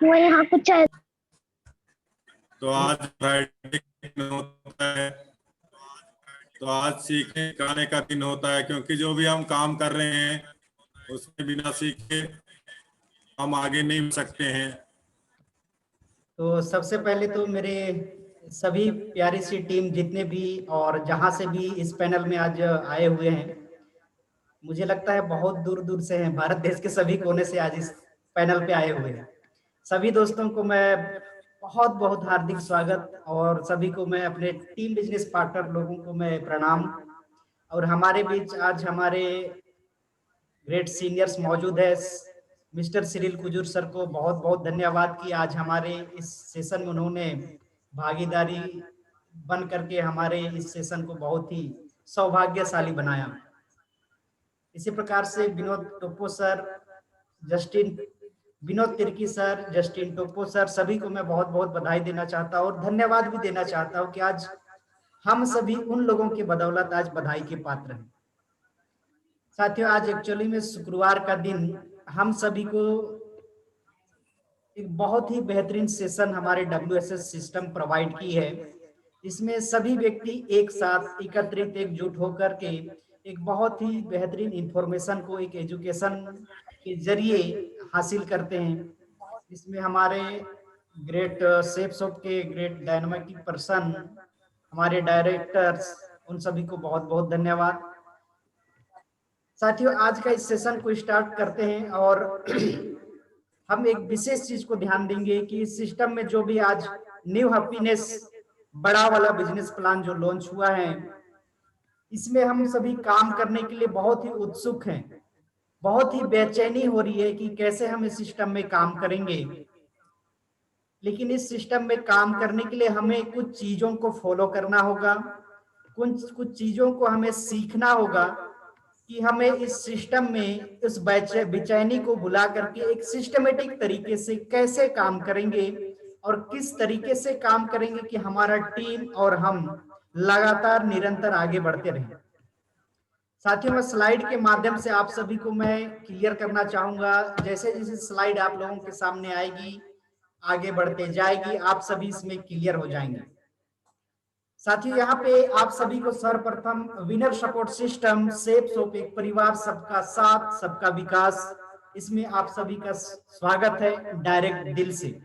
वो यहाँ कुछ है। तो आज फ्राइडे होता है, तो आज सीखने सिखाने का दिन होता है, क्योंकि जो भी हम काम कर रहे हैं उसमें बिना सीखे हम आगे नहीं बढ़ सकते हैं। तो सबसे पहले तो मेरे सभी प्यारी सी टीम जितने भी और जहां से भी इस पैनल में आज आए हुए हैं, मुझे लगता है बहुत दूर दूर से हैं, भारत देश के सभी कोने से आज इस पैनल पे आए हुए हैं। सभी दोस्तों को मैं बहुत बहुत हार्दिक स्वागत, और सभी को मैं अपने टीम बिजनेस पार्टनर लोगों को मैं प्रणाम। और हमारे बीच आज हमारे ग्रेट सीनियर्स मौजूद है। मिस्टर सिरिल कुजूर सर को बहुत बहुत धन्यवाद कि आज हमारे इस सेशन में उन्होंने भागीदारी बन करके हमारे इस सेशन को बहुत ही सौभाग्यशाली बनाया। इसी प्रकार से Vinod Toppo sir, Vinod Tirkey sir, Justin Toppo sir, सभी को मैं बहुत बहुत बधाई देना चाहता हूँ और धन्यवाद भी देना चाहता हूँ कि आज हम सभी उन लोगों की बदौलत आज बधाई के पात्र हैं। साथियों, आज एक्चुअली में शुक्रवार का दिन हम सभी को एक बहुत ही बेहतरीन सेशन हमारे WSS सिस्टम प्रोवाइड की है। इसमें सभी व्यक्ति एक साथ एकत्रित एकजुट होकर के एक बहुत ही बेहतरीन इंफॉर्मेशन को एक एजुकेशन के जरिए हासिल करते हैं। इसमें हमारे ग्रेट सेफ शॉप के ग्रेट डायनामिक पर्सन, हमारे डायरेक्टर्स, उन सभी को बहुत बहुत धन्यवाद। साथियों, आज का इस सेशन को स्टार्ट करते हैं और हम एक विशेष चीज को ध्यान देंगे कि इस सिस्टम में जो भी आज न्यू हैप्पीनेस बड़ा वाला बिजनेस प्लान जो लॉन्च हुआ है, इसमें हम सभी काम करने के लिए बहुत ही उत्सुक हैं, बहुत ही बेचैनी हो रही है कि कैसे हम इस सिस्टम में काम करेंगे। लेकिन इस सिस्टम में काम करने के लिए हमें कुछ चीजों को फॉलो करना होगा, कुछ चीजों को हमें सीखना होगा कि हमें इस सिस्टम में इस बेचैनी को भुला करके एक सिस्टमेटिक तरीके से कैसे काम करेंगे और किस तरीके से काम करेंगे कि हमारा टीम और हम लगातार निरंतर आगे बढ़ते रहें। साथियों, मैं स्लाइड के माध्यम से आप सभी को मैं क्लियर करना चाहूंगा। जैसे जैसे स्लाइड आप लोगों के सामने आएगी, आगे बढ़ते जाएगी, आप सभी इसमें क्लियर हो जाएंगे। साथियों, यहाँ पे आप सभी को सर्वप्रथम winner support system safe shop एक परिवार, सबका साथ सबका विकास, इसमें आप सभी का स्वागत है डायरेक्ट दिल से।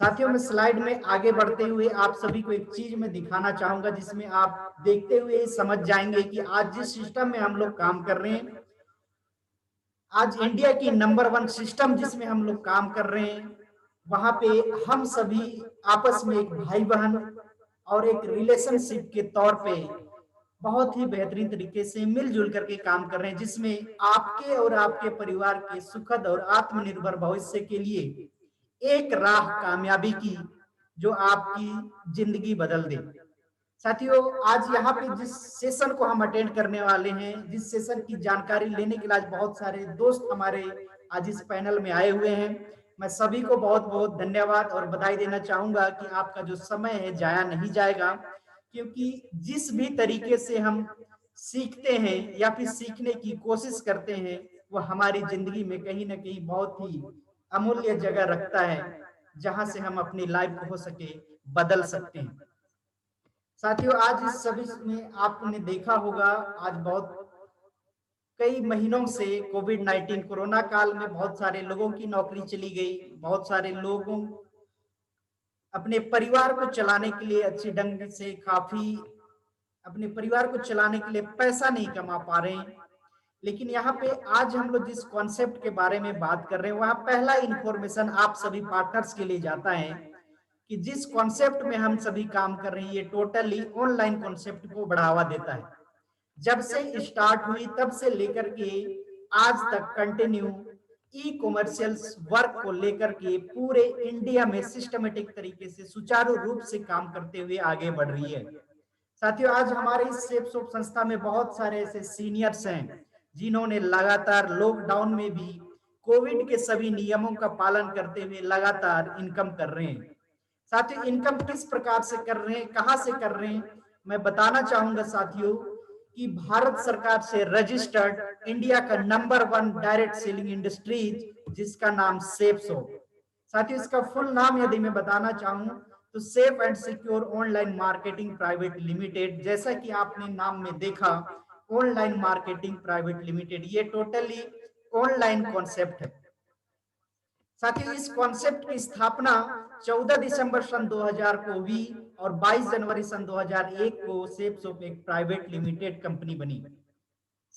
साथियों, मैं स्लाइड में आगे बढ़ते हुए आप सभी को एक चीज में दिखाना चाहूंगा जिसमें आप देखते हुए समझ जाएंगे कि आज जिस सिस्टम में हम लोग काम कर रहे हैं, आज इंडिया की नंबर 1 सिस्टम जिसमें हम लोग काम कर रहे हैं, वहां पे हम सभी आपस में एक भाई बहन और एक रिलेशनशिप के तौर पे बहुत ही बेहतरीन तरीके से मिलजुल करके काम कर रहे हैं, जिसमें आपके और आपके परिवार के सुखद और आत्मनिर्भर भविष्य के लिए एक राह कामयाबी की जो आपकी जिंदगी बदल दे। साथियों, आज यहाँ पे जिस सेशन को हम अटेंड करने वाले हैं, जिस सेशन की जानकारी लेने के लिए आज बहुत सारे दोस्त हमारे आज इस पैनल में आए हुए हैं, मैं सभी को बहुत बहुत धन्यवाद और बधाई देना चाहूंगा कि आपका जो समय है जाया नहीं जाएगा, क्योंकि जिस भी तरीके से हम सीखते हैं या फिर सीखने की कोशिश करते हैं, वो हमारी जिंदगी में कहीं ना कहीं बहुत ही अमूल्य जगह रखता है, जहां से हम अपनी लाइफ को हो सके बदल सकते हैं। साथियों, आज इस सभी में आपने देखा होगा, आज बहुत कई महीनों से कोविड-19 कोरोना काल में बहुत सारे लोगों की नौकरी चली गई, बहुत सारे लोगों अपने परिवार को चलाने के लिए अच्छे ढंग से काफी अपने परिवार को चलाने के लिए पैसा नहीं कमा पा रहे हैं। लेकिन यहाँ पे आज हम लोग जिस कॉन्सेप्ट के बारे में बात कर रहे हैं, वहाँ पहला इंफॉर्मेशन आप सभी पार्टनर्स के लिए जाता है कि जिस कॉन्सेप्ट में हम सभी काम कर रहे हैं, ये टोटली ऑनलाइन कॉन्सेप्ट को बढ़ावा देता है। जब से स्टार्ट हुई तब से लेकर के आज तक कंटिन्यू ई कॉमर्शियल्स वर्क को लेकर के पूरे इंडिया में सिस्टमेटिक तरीके से सुचारू रूप से काम करते हुए आगे बढ़ रही है। साथियों, आज हमारे इस सेफ शॉप संस्था में बहुत सारे ऐसे सीनियर्स हैं जिन्होंने लगातार लॉकडाउन में भी कोविड के सभी नियमों का पालन करते हुए लगातार इनकम कर रहे हैं। साथियों, इनकम किस प्रकार से कर रहे हैं, कहां से कर रहे हैं, मैं बताना चाहूंगा साथियों कि भारत सरकार से रजिस्टर्ड इंडिया का नंबर 1 डायरेक्ट सेलिंग इंडस्ट्रीज, जिसका नाम सेफ सोप। साथियों, इसका फुल नाम यदि मैं बताना चाहूं तो safe and secure online marketing private limited. जैसा कि आपने नाम में देखा, ऑनलाइन मार्केटिंग प्राइवेट लिमिटेड, ये टोटली ऑनलाइन कॉन्सेप्ट है। साथियों, इस कॉन्सेप्ट की स्थापना 14 दिसंबर सन 2000 को हुई और 22 जनवरी सन 2001 को सेफ सोप एक प्राइवेट लिमिटेड कंपनी बनी।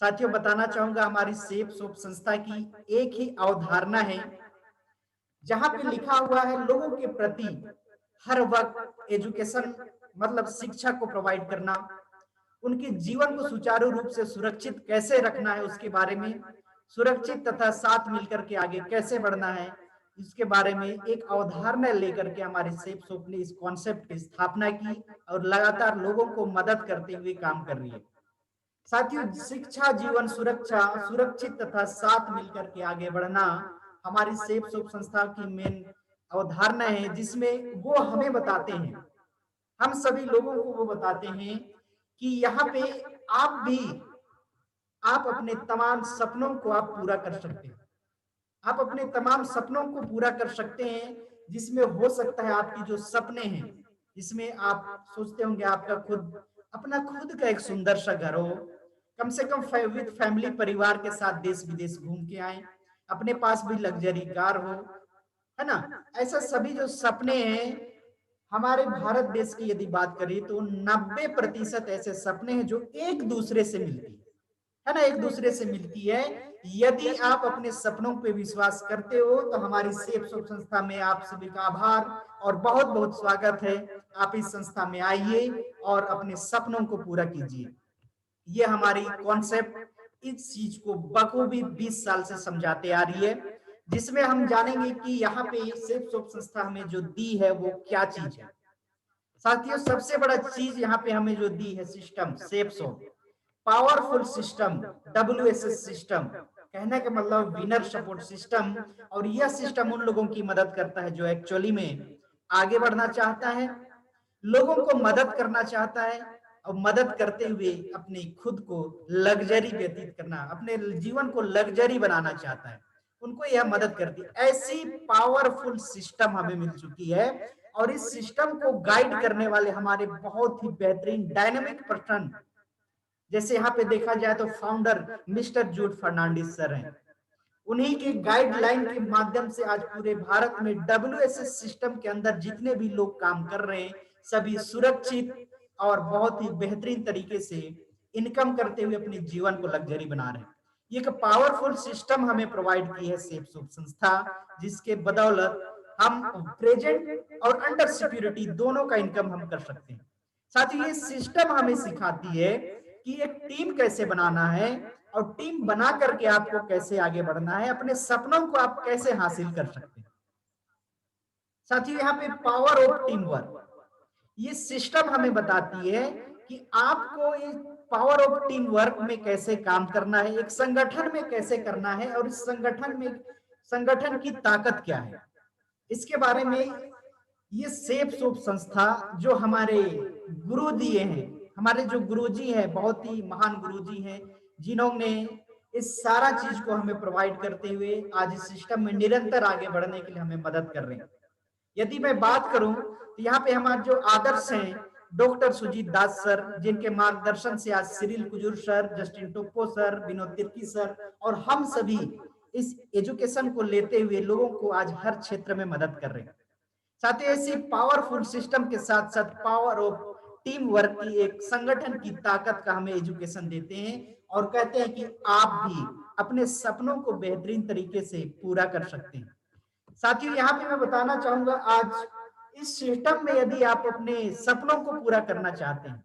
साथियों, बताना चाहूंगा हमारी सेफ सोप संस्था की एक ही अवधारणा है, जहां पे लिखा हुआ है लोगों के प्रति हर वक्त एजुकेशन मतलब शिक्षा को प्रोवाइड करना, उनके जीवन को सुचारू रूप से सुरक्षित कैसे रखना है उसके बारे में, सुरक्षित तथा साथ मिलकर के आगे कैसे बढ़ना है इसके बारे में एक अवधारणा लेकर के हमारी सेफ सोप ने इस कॉन्सेप्ट की स्थापना की और लगातार लोगों को मदद करते हुए काम कर रही है। साथियों, शिक्षा, जीवन सुरक्षा, सुरक्षित तथा साथ मिलकर के आगे बढ़ना हमारी सेफ सोप संस्था की मेन अवधारणा है, जिसमें वो हमें बताते हैं, हम सभी लोगों को वो बताते हैं कि यहाँ पे आप भी, आप अपने तमाम सपनों को आप पूरा कर सकते हैं। आप अपने तमाम सपनों को पूरा कर सकते हैं, जिसमें हो सकता है आपकी जो सपने हैं, जिसमें आप सोचते होंगे आपका खुद अपना खुद का एक सुंदर सा घर हो, कम से कम विद फैमिली, परिवार के साथ देश विदेश घूम के आए, अपने पास भी लग्जरी कार हो, है ना। ऐसा सभी जो सपने हैं, हमारे भारत देश की यदि बात करें तो 90% ऐसे सपने हैं जो एक दूसरे से मिलती है ना, एक दूसरे से मिलती है। यदि आप अपने सपनों पे विश्वास करते हो तो हमारी सेफ सोप संस्था में आप सभी का आभार और बहुत बहुत स्वागत है। आप इस संस्था में आइए और अपने सपनों को पूरा कीजिए। ये हमारी कॉन्सेप्ट इस चीज को बखूबी 20 साल से समझाते आ रही है, जिसमें हम जानेंगे कि यहाँ पे सेफ सोप संस्था हमें जो दी है वो क्या चीज है। साथियों, सबसे बड़ा चीज यहाँ पे हमें जो दी है system safe soap, powerful system, WSS system, कहने का मतलब विनर सपोर्ट सिस्टम। और यह सिस्टम उन लोगों की मदद करता है जो एक्चुअली में आगे बढ़ना चाहता है, लोगों को मदद करना चाहता है और मदद करते हुए अपनी खुद को लग्जरी व्यतीत करना, अपने जीवन को लग्जरी बनाना चाहता है, उनको यह मदद करती है। ऐसी पावरफुल सिस्टम हमें मिल चुकी है और इस सिस्टम को गाइड करने वाले हमारे बहुत ही बेहतरीन डायनामिक पर्सन, जैसे यहाँ पे देखा जाए तो फाउंडर मिस्टर जूड फर्नांडिस सर हैं। उन्हीं के गाइडलाइन के माध्यम से आज पूरे भारत में WSS सिस्टम के अंदर जितने भी लोग काम कर रहे हैं, सभी सुरक्षित और बहुत ही बेहतरीन तरीके से इनकम करते हुए अपने जीवन को लग्जरी बना रहे हैं। ये एक पावरफुल सिस्टम हमें प्रोवाइड की है सेफ सोप संस्था, जिसके बदौलत हम प्रेजेंट और अंडर सिक्योरिटी दोनों का इनकम हम कर सकते हैं। साथ ही ये सिस्टम हमें सिखाती है कि एक टीम कैसे बनाना है और टीम बना करके आपको कैसे आगे बढ़ना है, अपने सपनों को आप कैसे हासिल कर सकते हैं। साथियों, यहाँ पे पावर ऑफ टीम वर्क, ये सिस्टम हमें बताती है कि आपको इस पावर ऑफ टीम वर्क में कैसे काम करना है, एक संगठन में कैसे करना है और इस संगठन में संगठन की ताकत क्या है, इसके बारे में ये सेफ सोप संस्था जो हमारे गुरु दिए हैं, हमारे जो गुरुजी हैं, बहुत ही महान गुरुजी हैं, जिन्होंने इस सारा चीज को हमें प्रोवाइड करते हुए आज इस सिस्टम में निरंतर आगे बढ़ने के लिए हमें मदद कर रहे हैं। यदि मैं बात करूं तो यहाँ पे हमारे जो आदर्श हैं, डॉक्टर सुजीत दास सर, जिनके मार्गदर्शन से आज Cyril Kujur sir, Justin Toppo sir, Vinod Tirkey sir और हम सभी इस एजुकेशन को लेते हुए लोगों को आज हर क्षेत्र में मदद कर रहे हैं। साथ ही ऐसी पावरफुल सिस्टम के साथ साथ पावर ऑफ टीम वर्क की एक संगठन की ताकत का हमें एजुकेशन देते हैं और कहते हैं कि आप भी अपने सपनों को बेहतरीन तरीके से पूरा कर सकते हैं। साथियों, यहाँ पे मैं बताना चाहूंगा आज इस सिस्टम में यदि आप अपने सपनों को पूरा करना चाहते हैं,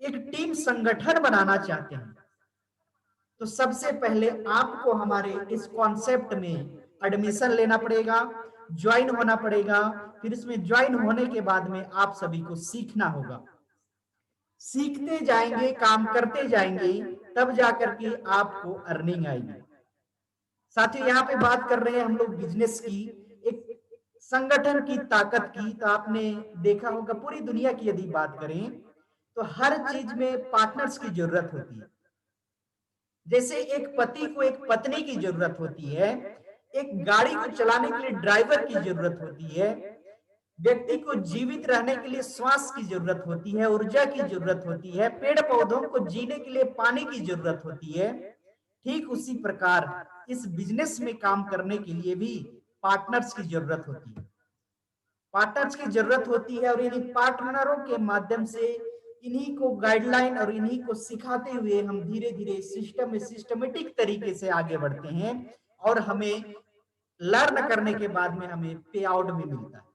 एक टीम संगठन बनाना चाहते हैं, तो सबसे पहले आपको हमारे इस कॉन्सेप्ट में एडमिशन लेना पड़ेगा, ज्वाइन होना पड़ेगा। फिर इसमें ज्वाइन होने के बाद में आप सभी को सीखना होगा, सीखते जाएंगे, काम करते जाएंगे, तब जाकर के आपको अर्निंग आएगी। साथियों, यहाँ पे बात कर रहे हैं हम लोग बिजनेस की, एक संगठन की ताकत की। तो आपने देखा होगा पूरी दुनिया की यदि बात करें तो हर चीज में पार्टनर्स की जरूरत होती है। जैसे एक पति को एक पत्नी की जरूरत होती है, एक गाड़ी को चलाने के लिए ड्राइवर की जरूरत होती है, व्यक्ति को जीवित रहने के लिए श्वास की जरूरत होती है, ऊर्जा की जरूरत होती है, पेड़ पौधों को जीने के लिए पानी की जरूरत होती है। ठीक उसी प्रकार इस बिजनेस में काम करने के लिए भी पार्टनर्स की जरूरत होती है। पार्टनर्स की जरूरत होती है और इन्हीं पार्टनरों के माध्यम से इन्हीं को गाइडलाइन और इन्हीं को सिखाते हुए हम धीरे धीरे सिस्टम में सिस्टमेटिक तरीके से आगे बढ़ते हैं और हमें लर्न करने के बाद में हमें पे आउट भी मिलता है।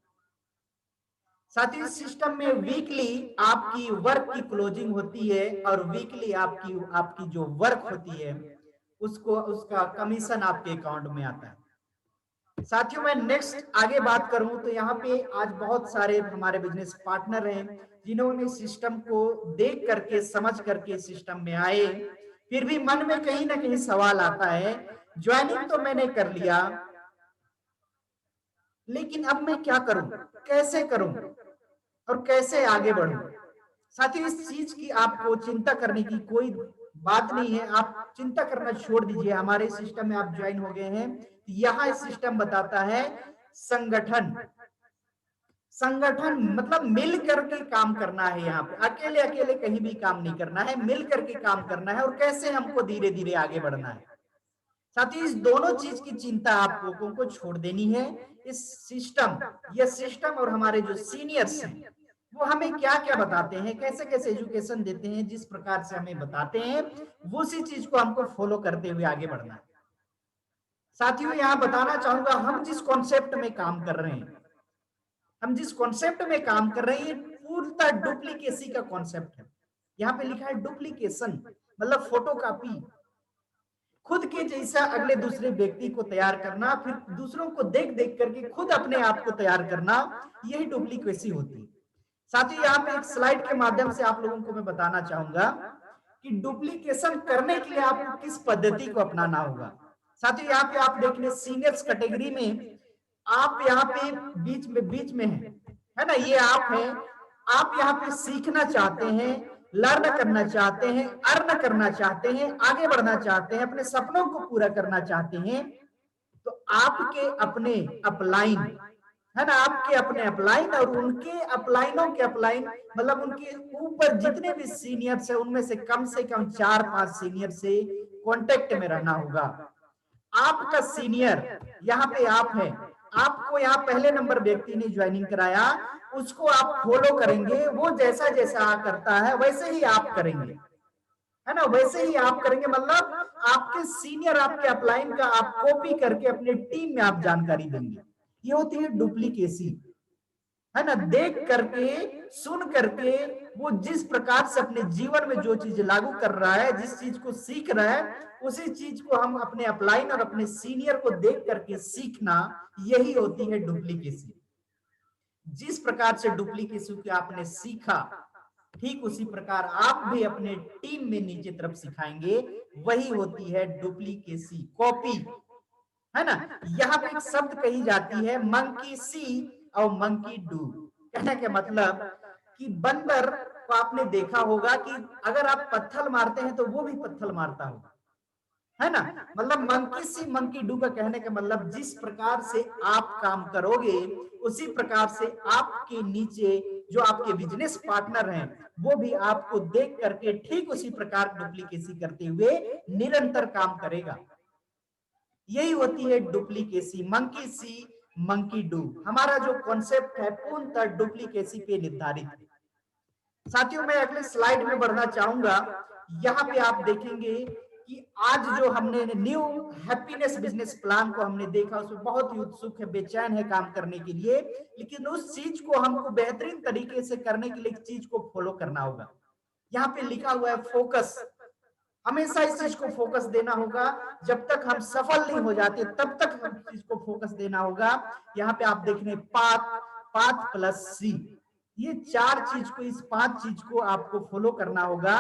साथ ही सिस्टम में वीकली आपकी वर्क की क्लोजिंग होती है और वीकली आपकी आपकी जो वर्क होती है उसको उसका कमीशन आपके अकाउंट में आता है। साथियों मैं नेक्स्ट आगे बात करूं तो यहाँ पे आज बहुत सारे हमारे बिजनेस पार्टनर हैं जिन्होंने सिस्टम को देख करके समझ करके सिस्टम में आए, फिर भी मन में कहीं ना कहीं सवाल आता है, ज्वाइनिंग तो मैंने कर लिया लेकिन अब मैं क्या करूं, कैसे करूं और कैसे आगे बढ़ूं। साथियों इस चीज की आपको चिंता करने की कोई बात नहीं है, आप चिंता करना छोड़ दीजिए। हमारे सिस्टम में आप ज्वाइन हो गए हैं, यहाँ सिस्टम बताता है संगठन। संगठन मतलब मिल करके काम करना है। यहाँ पे अकेले अकेले कहीं भी काम नहीं करना है, मिल करके काम करना है और कैसे हमको धीरे धीरे आगे बढ़ना है। साथ ही इस दोनों चीज की चिंता आप लोगों को छोड़ देनी है। इस सिस्टम, ये सिस्टम और हमारे जो सीनियर्स हैं वो हमें क्या क्या बताते हैं, कैसे कैसे एजुकेशन देते हैं, जिस प्रकार से हमें बताते हैं वो उसी चीज को हमको फॉलो करते हुए आगे बढ़ना है। साथियों यहाँ बताना चाहूंगा, हम जिस कॉन्सेप्ट में काम कर रहे हैं, हम जिस कॉन्सेप्ट में काम कर रहे हैं ये पूर्णतः डुप्लीकेसी का कॉन्सेप्ट है। यहाँ पे लिखा है डुप्लीकेशन मतलब फोटोकॉपी, खुद के जैसा अगले दूसरे व्यक्ति को तैयार करना, फिर दूसरों को देख देख करके खुद अपने आप को तैयार करना, यही डुप्लीकेसी होती है। साथ ही यहाँ पे एक स्लाइड के माध्यम से आप लोगों को मैं बताना चाहूंगा कि डुप्लीकेशन करने के लिए आपको किस पद्धति को अपनाना होगा। साथ ही यहाँ पे आप देखने सीनियर्स कैटेगरी में आप यहाँ पे बीच में है ना, ये आप हैं, आप यहाँ पे सीखना चाहते हैं, लर्न करना चाहते हैं, अर्न करना चाहते हैं, आगे बढ़ना चाहते हैं, अपने सपनों को पूरा करना चाहते हैं, तो आपके अपने अपलाइन है ना, आपके अपने अपलाइन और उनके अपलाइनों के अपलाइन मतलब उनके ऊपर जितने भी सीनियर्स है उनमें से कम 4-5 सीनियर से कांटेक्ट में रहना होगा। आपका सीनियर यहाँ पे आप है, आपको यहाँ पहले नंबर व्यक्ति ने ज्वाइनिंग कराया, उसको आप फॉलो करेंगे, वो जैसा जैसा करता है वैसे ही आप करेंगे, है ना, वैसे ही आप करेंगे। मतलब आपके सीनियर आपके अपलाइन का आप कॉपी करके अपने टीम में आप जानकारी देंगे। ये होती है डुप्लीकेसी, है ना, देख करके सुन करके वो जिस प्रकार से अपने जीवन में जो चीज लागू कर रहा है, जिस चीज को सीख रहा है, उसी चीज को हम अपने अपलाइन और अपने सीनियर को देख करके सीखना, यही होती है डुप्लीकेसी। जिस प्रकार से डुप्लीकेसी को आपने सीखा, ठीक उसी प्रकार आप भी अपने टीम में नीचे तरफ सिखाएंगे, वही होती है डुप्लीकेसी, कॉपी, है ना। यहाँ पे एक शब्द कही जाती है मंकी सी और मंकी डू, कहने का मतलब कि बंदर को आपने देखा होगा कि अगर आप पत्थर मारते हैं तो वो भी पत्थर मारता होगा, है ना। मतलब मंकी सी मंकी डू का कहने का मतलब जिस प्रकार से आप काम करोगे उसी प्रकार से आपके नीचे जो आपके बिजनेस पार्टनर हैं वो भी आपको देख करके ठीक उसी प्रकार डुप्लीकेसी करते हुए निरंतर काम करेगा। यही होती है duplicacy, monkey C monkey do. हमारा जो कॉन्सेप्ट है पूर्णतः डुप्लीकेसी पे निर्धारित है। साथियों मैं अगले स्लाइड में बढ़ना चाहूंगा। यहाँ पे आप देखेंगे कि आज जो हमने न्यू हैप्पीनेस बिजनेस प्लान को हमने देखा, उसमें बहुत ही उत्सुक है, बेचैन है काम करने के लिए, लेकिन उस चीज को हमको बेहतरीन तरीके से करने के लिए एक चीज को फॉलो करना होगा। यहाँ पे लिखा हुआ है फोकस, हमेशा इस चीज को फोकस देना होगा। जब तक हम सफल नहीं हो जाते तब तक हम चीज को फोकस देना होगा। यहाँ पे आप देख रहे हैं पाथ प्लस सी, ये 4 चीज को, इस 5 चीज को आपको फॉलो करना होगा।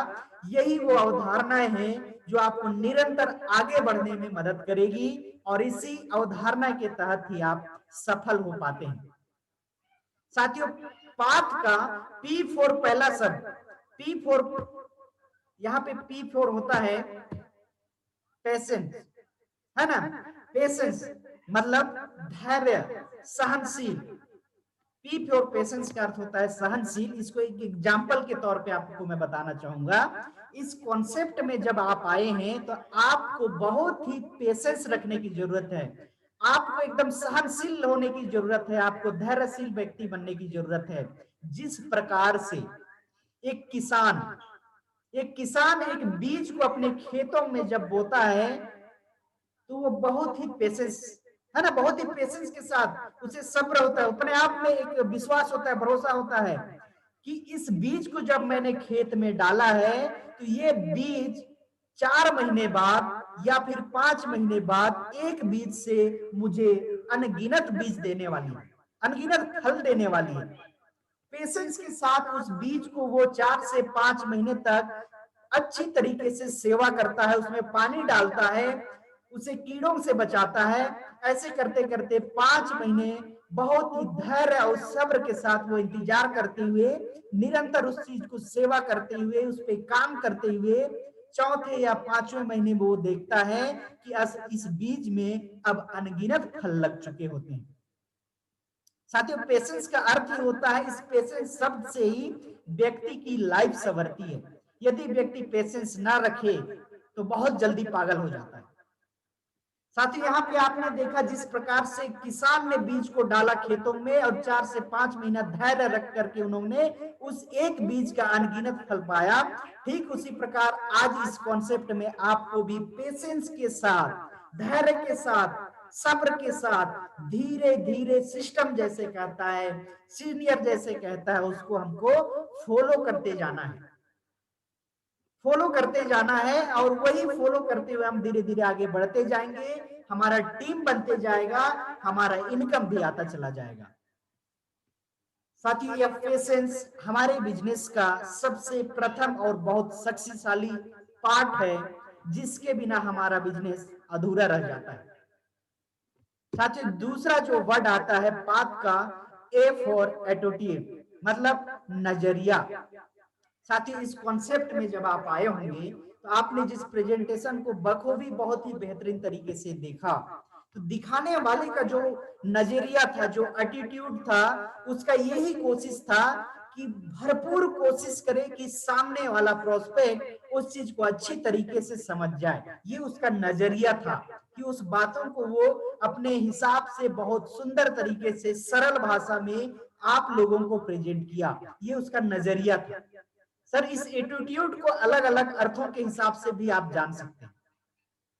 यही वो अवधारणाएं हैं जो आपको निरंतर आगे बढ़ने में मदद करेगी और इसी अवधारणा के तहत ही आप सफल हो पाते हैं। साथियों पाथ का P4 पहला शब्द, P4, यहाँ पे P4 होता है पेशेंस, है ना। पेशेंस मतलब धैर्य, सहनशील। P4 पेशेंस का अर्थ होता है सहनशील। इसको एक एग्जाम्पल के तौर पे आपको मैं बताना चाहूंगा। इस कॉन्सेप्ट में जब आप आए हैं तो आपको बहुत ही पेशेंस रखने की जरूरत है, आपको एकदम सहनशील होने की जरूरत है, आपको धैर्यशील व्यक्ति बनने की जरूरत है। जिस प्रकार से एक किसान एक बीज को अपने खेतों में जब बोता है तो वो बहुत ही पेशेंस, है ना, बहुत ही पेशेंस के साथ, उसे सब्र होता है, अपने आप में एक विश्वास होता है, भरोसा होता है कि इस बीज को जब मैंने खेत में डाला है तो ये बीज 4 महीने बाद या फिर 5 महीने बाद एक बीज से मुझे अनगिनत बीज देने वाली है, अनगिनत फल देने वाली है। पेशेंस के साथ उस बीज को वो 4 से 5 महीने तक अच्छी तरीके से सेवा करता है, उसमें पानी डालता है, उसे कीड़ों से बचाता है। ऐसे करते करते 5 महीने बहुत ही धैर्य और सब्र के साथ वो इंतजार करते हुए, निरंतर उस चीज को सेवा करते हुए, उस पे काम करते हुए, चौथे या 5वें महीने में वो देखता है कि इस बीज में अब अनगिनत फल लग चुके होते हैं। साथियों, पेशेंस का अर्थ ही होता है, इस पेशेंस शब्द से ही व्यक्ति की लाइफ संवरती है। यदि व्यक्ति पेशेंस ना रखे तो बहुत जल्दी पागल हो जाता है। साथियों, यहाँ पे आपने देखा जिस प्रकार से किसान ने बीज को डाला खेतों में और 4 से 5 महीना धैर्य रख करके उन्होंने उस एक बीज का अनगिनत फल पाया। ठीक उसी प्रकार आज इस कॉन्सेप्ट में आपको भी पेशेंस के साथ, धैर्य के साथ, सब्र के साथ, धीरे धीरे सिस्टम जैसे कहता है, सीनियर जैसे कहता है, उसको हमको फॉलो करते जाना है, फॉलो करते जाना है। और वही फॉलो करते हुए हम धीरे धीरे आगे बढ़ते जाएंगे, हमारा टीम बनते जाएगा, हमारा इनकम भी आता चला जाएगा। साथियों, यह पेशेंस हमारे बिजनेस का सबसे प्रथम और बहुत शक्तिशाली पार्ट है, जिसके बिना हमारा बिजनेस अधूरा रह जाता है। साथियों, दूसरा जो वर्ड आता है पाथ का, ए फॉर एटीट्यूड, मतलब नजरिया। साथियों, इस कॉन्सेप्ट में जब आप आए होंगे तो आपने जिस प्रेजेंटेशन को बखूबी बहुत ही बेहतरीन तरीके से देखा, तो दिखाने वाले का जो नजरिया था, जो एटीट्यूड था, उसका यही कोशिश था कि भरपूर कोशिश करे कि सामने वाला प्रोस्पेक्ट उस चीज को अच्छी तरीके से समझ जाए। ये उसका नजरिया था कि उस बातों को वो अपने हिसाब से बहुत सुंदर तरीके से सरल भाषा में आप लोगों को प्रेजेंट किया। ये उसका नजरिया था। सर, इस एटीट्यूड को अलग अलग अर्थों के हिसाब से भी आप जान सकते हैं,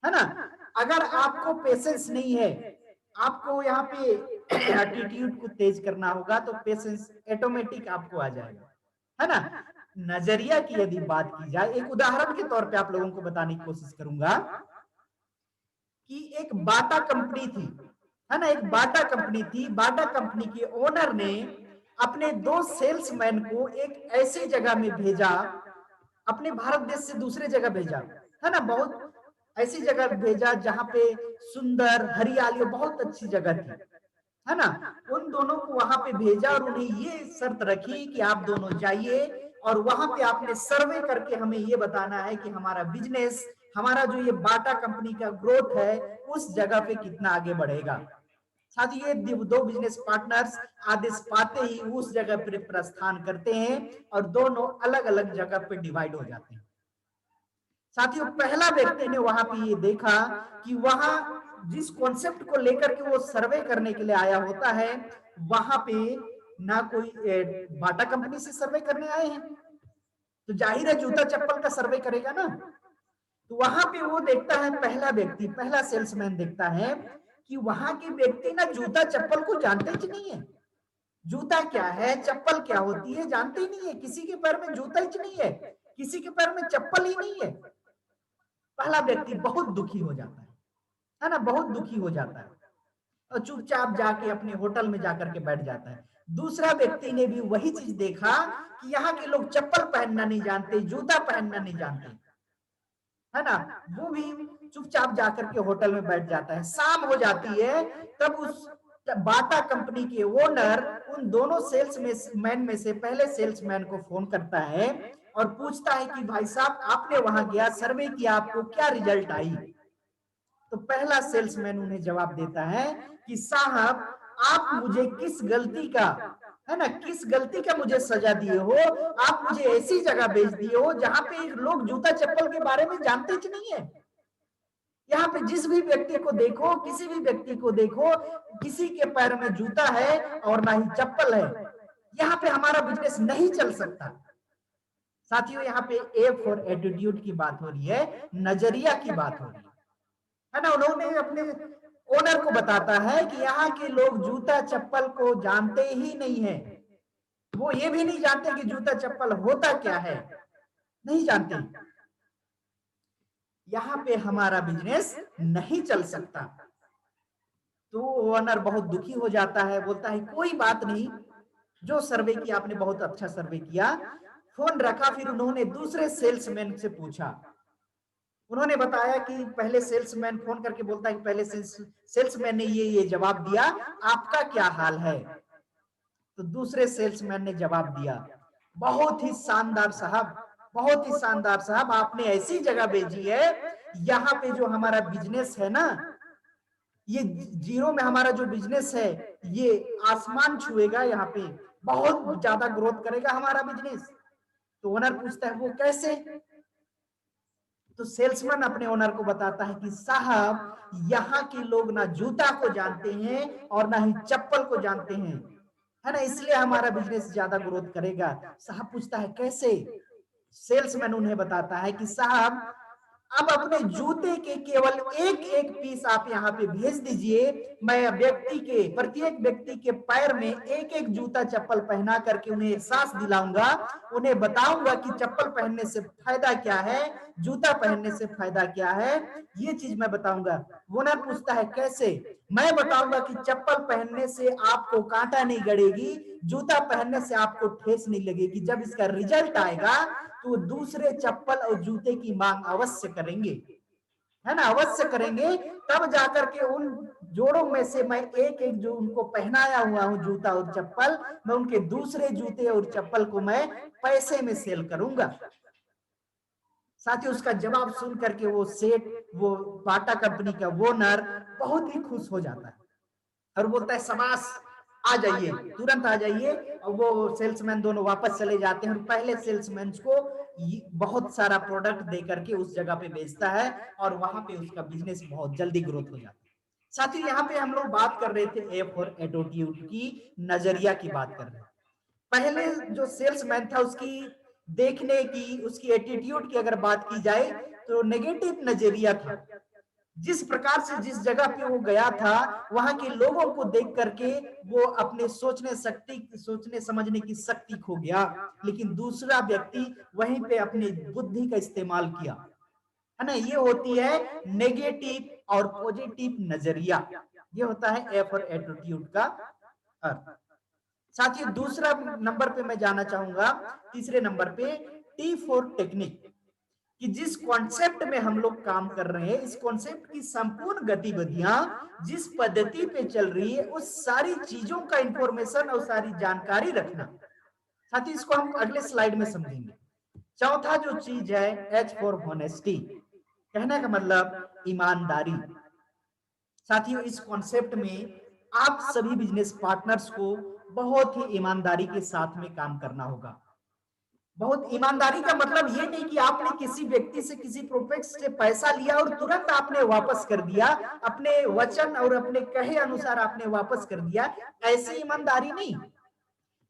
है ना। अगर आपको पेशेंस नहीं है, आपको यहाँ पे एटीट्यूड को तेज करना होगा तो पेशेंस ऑटोमेटिक आपको आ जाएगा, है ना। नजरिया की यदि बात की जाए, एक उदाहरण के तौर पे आप लोगों को बताने की कोशिश करूंगा कि एक बाटा कंपनी थी, है ना, एक बाटा कंपनी थी। बाटा कंपनी के ओनर ने अपने 2 सेल्समैन को एक ऐसी जगह में भेजा, अपने भारत देश से दूसरे जगह भेजा, है ना, बहुत ऐसी जगह भेजा जहां पे सुंदर हरियाली बहुत अच्छी जगह थी, है ना। उन दोनों को वहां पे भेजा और उन्हें ये शर्त रखी कि आप दोनों जाइए और वहां पे आपने सर्वे करके हमें ये बताना है कि हमारा बिजनेस, हमारा जो ये बाटा कंपनी का ग्रोथ है, उस जगह पे कितना आगे बढ़ेगा। साथ ये 2 बिजनेस पार्टनर्स आदेश पाते ही उस जगह पर प्रस्थान करते हैं और दोनों अलग अलग जगह पे डिवाइड हो जाते हैं। साथियों, पहला व्यक्ति ने वहां पे ये देखा कि वहां जिस कॉन्सेप्ट को लेकर के वो सर्वे करने के लिए आया होता है, वहां पे ना कोई बाटा कंपनी से सर्वे करने आए हैं, तो जाहिर है जूता चप्पल का सर्वे करेगा ना। तो वहां पे वो देखता है, पहला व्यक्ति, पहला सेल्समैन देखता है कि वहां के व्यक्ति ना जूता चप्पल को जानते ही नहीं है। जूता क्या है, चप्पल क्या होती है, जानते ही नहीं है। किसी के पैर में जूता ही नहीं है, किसी के पैर में चप्पल ही नहीं है। पहला व्यक्ति बहुत दुखी हो जाता है ना, बहुत दुखी हो जाता है और चुपचाप जाके अपने होटल में जाकर के बैठ जाता है। दूसरा व्यक्ति ने भी वही चीज देखा कि यहाँ के लोग चप्पल पहनना नहीं जानते, जूता पहनना नहीं जानते, है ना। वो भी चुपचाप जाकर के होटल में बैठ जाता है। शाम हो जाती है, तब उस बाटा कंपनी के ओनर उन दोनों सेल्समैन में से पहले सेल्समैन को फोन करता है और पूछता है कि भाई साहब आपने वहां गया, सर्वे किया, आपको क्या रिजल्ट आई? तो पहला सेल्समैन उन्हें जवाब देता है कि साहब आप मुझे किस गलती का, है ना, किस गलती का मुझे सजा दिए हो? आप मुझे ऐसी जगह भेज दिए हो जहां पे लोग जूता चप्पल के बारे में जानते ही नहीं है। यहाँ पे जिस भी व्यक्ति को देखो, किसी भी व्यक्ति को देखो, किसी के पैर में जूता है और ना ही चप्पल है। यहाँ पे हमारा बिजनेस नहीं चल सकता। साथियों, यहाँ पे ए फॉर एटीट्यूड की बात हो रही है, नजरिया की बात हो रही है ना। उन्होंने अपने ओनर को बताता है कि यहाँ के लोग जूता चप्पल को जानते ही नहीं है, वो ये भी नहीं जानते कि जूता चप्पल होता क्या है, नहीं जानते। यहाँ पे हमारा बिजनेस नहीं चल सकता। तो ओनर बहुत दुखी हो जाता है, बोलता है कोई बात नहीं, जो सर्वे किया आपने बहुत अच्छा सर्वे किया। फोन रखा, फिर उन्होंने दूसरे सेल्समैन से पूछा। उन्होंने बताया कि पहले सेल्समैन फोन करके बोलता है कि पहले सेल्समैन ने ये जवाब दिया, आपका क्या हाल है? तो दूसरे सेल्समैन ने जवाब दिया, बहुत ही शानदार साहब, बहुत ही शानदार साहब, आपने ऐसी जगह भेजी है यहाँ पे जो हमारा बिजनेस है ना, ये जीरो में हमारा जो बिजनेस है ये आसमान छुएगा, यहाँ पे बहुत ज्यादा ग्रोथ करेगा हमारा बिजनेस। तो ओनर पूछता है वो कैसे? तो सेल्समैन अपने ओनर को बताता है कि साहब यहाँ के लोग ना जूता को जानते हैं और ना ही चप्पल को जानते हैं, है ना, इसलिए हमारा बिजनेस ज्यादा ग्रोथ करेगा। साहब पूछता है कैसे? सेल्समैन उन्हें बताता है कि साहब अब अपने जूते के केवल एक एक पीस आप यहाँ पे भेज दीजिए, मैं व्यक्ति के, प्रत्येक व्यक्ति के पैर में एक एक जूता चप्पल पहना करके उन्हें एहसास दिलाऊंगा, उन्हें बताऊंगा कि चप्पल पहनने से फायदा क्या है, जूता पहनने से फायदा क्या है, ये चीज मैं बताऊंगा। ओनर पूछता है कैसे? मैं बताऊंगा कि चप्पल पहनने से आपको कांटा नहीं गड़ेगी, जूता पहनने से आपको ठेस नहीं लगेगी। जब इसका रिजल्ट आएगा तो दूसरे चप्पल और जूते की मांग अवश्य करेंगे, है ना, अवश्य करेंगे। तब जाकर के उन जोड़ों में से मैं एक एक जो उनको पहनाया हुआ हूं जूता और चप्पल, मैं उनके दूसरे जूते और चप्पल को मैं पैसे में सेल करूंगा। साथियों, उसका जवाब सुन करके वो सेठ, वो बाटा कंपनी का ओनर बहुत ही खुश हो जाता है और बोलता है शाबाश, आ जाइए, तुरंत आ जाइए। और वो सेल्समैन दोनों वापस चले जाते हैं और पहले सेल्समैन को बहुत सारा प्रोडक्ट दे करके उस जगह पे बेचता है और वहां पे उसका बिजनेस बहुत जल्दी ग्रोथ हो जाता है। साथियों, यहाँ पे हम लोग बात कर रहे थे ए फॉर एटीट्यूड की, नजरिया की बात कर रहे हैं। पहले जो सेल्समैन था उसकी देखने की, उसकी एटीट्यूड की अगर बात की जाए तो नेगेटिव नजरिया था। जिस प्रकार से जिस जगह पे वो गया था, वहां के लोगों को देख करके वो अपने सोचने समझने की शक्ति खो गया। लेकिन दूसरा व्यक्ति वहीं पे अपनी बुद्धि का इस्तेमाल किया, है ना। ये होती है नेगेटिव और पॉजिटिव नजरिया, ये होता है ए फॉर एटीट्यूड का अर्थ। साथियों, दूसरा नंबर पे मैं जाना चाहूंगा, तीसरे नंबर पे टी फॉर टेक्निक, कि जिस कॉन्सेप्ट में हम लोग काम कर रहे हैं, इस कॉन्सेप्ट की संपूर्ण गतिविधियां जिस पद्धति पे चल रही है, उस सारी चीजों का इंफॉर्मेशन और सारी जानकारी रखना। साथ ही इसको हम अगले स्लाइड में समझेंगे। चौथा जो चीज है, एच फॉर हॉनेस्टी, कहने का मतलब ईमानदारी। साथियों, इस कॉन्सेप्ट में आप सभी बिजनेस पार्टनर्स को बहुत ही ईमानदारी के साथ में काम करना होगा। बहुत ईमानदारी का मतलब ये नहीं कि आपने किसी व्यक्ति से, किसी प्रोस्पेक्ट से पैसा लिया और तुरंत आपने वापस कर दिया, अपने वचन और अपने कहे अनुसार आपने वापस कर दिया, ऐसी ईमानदारी नहीं।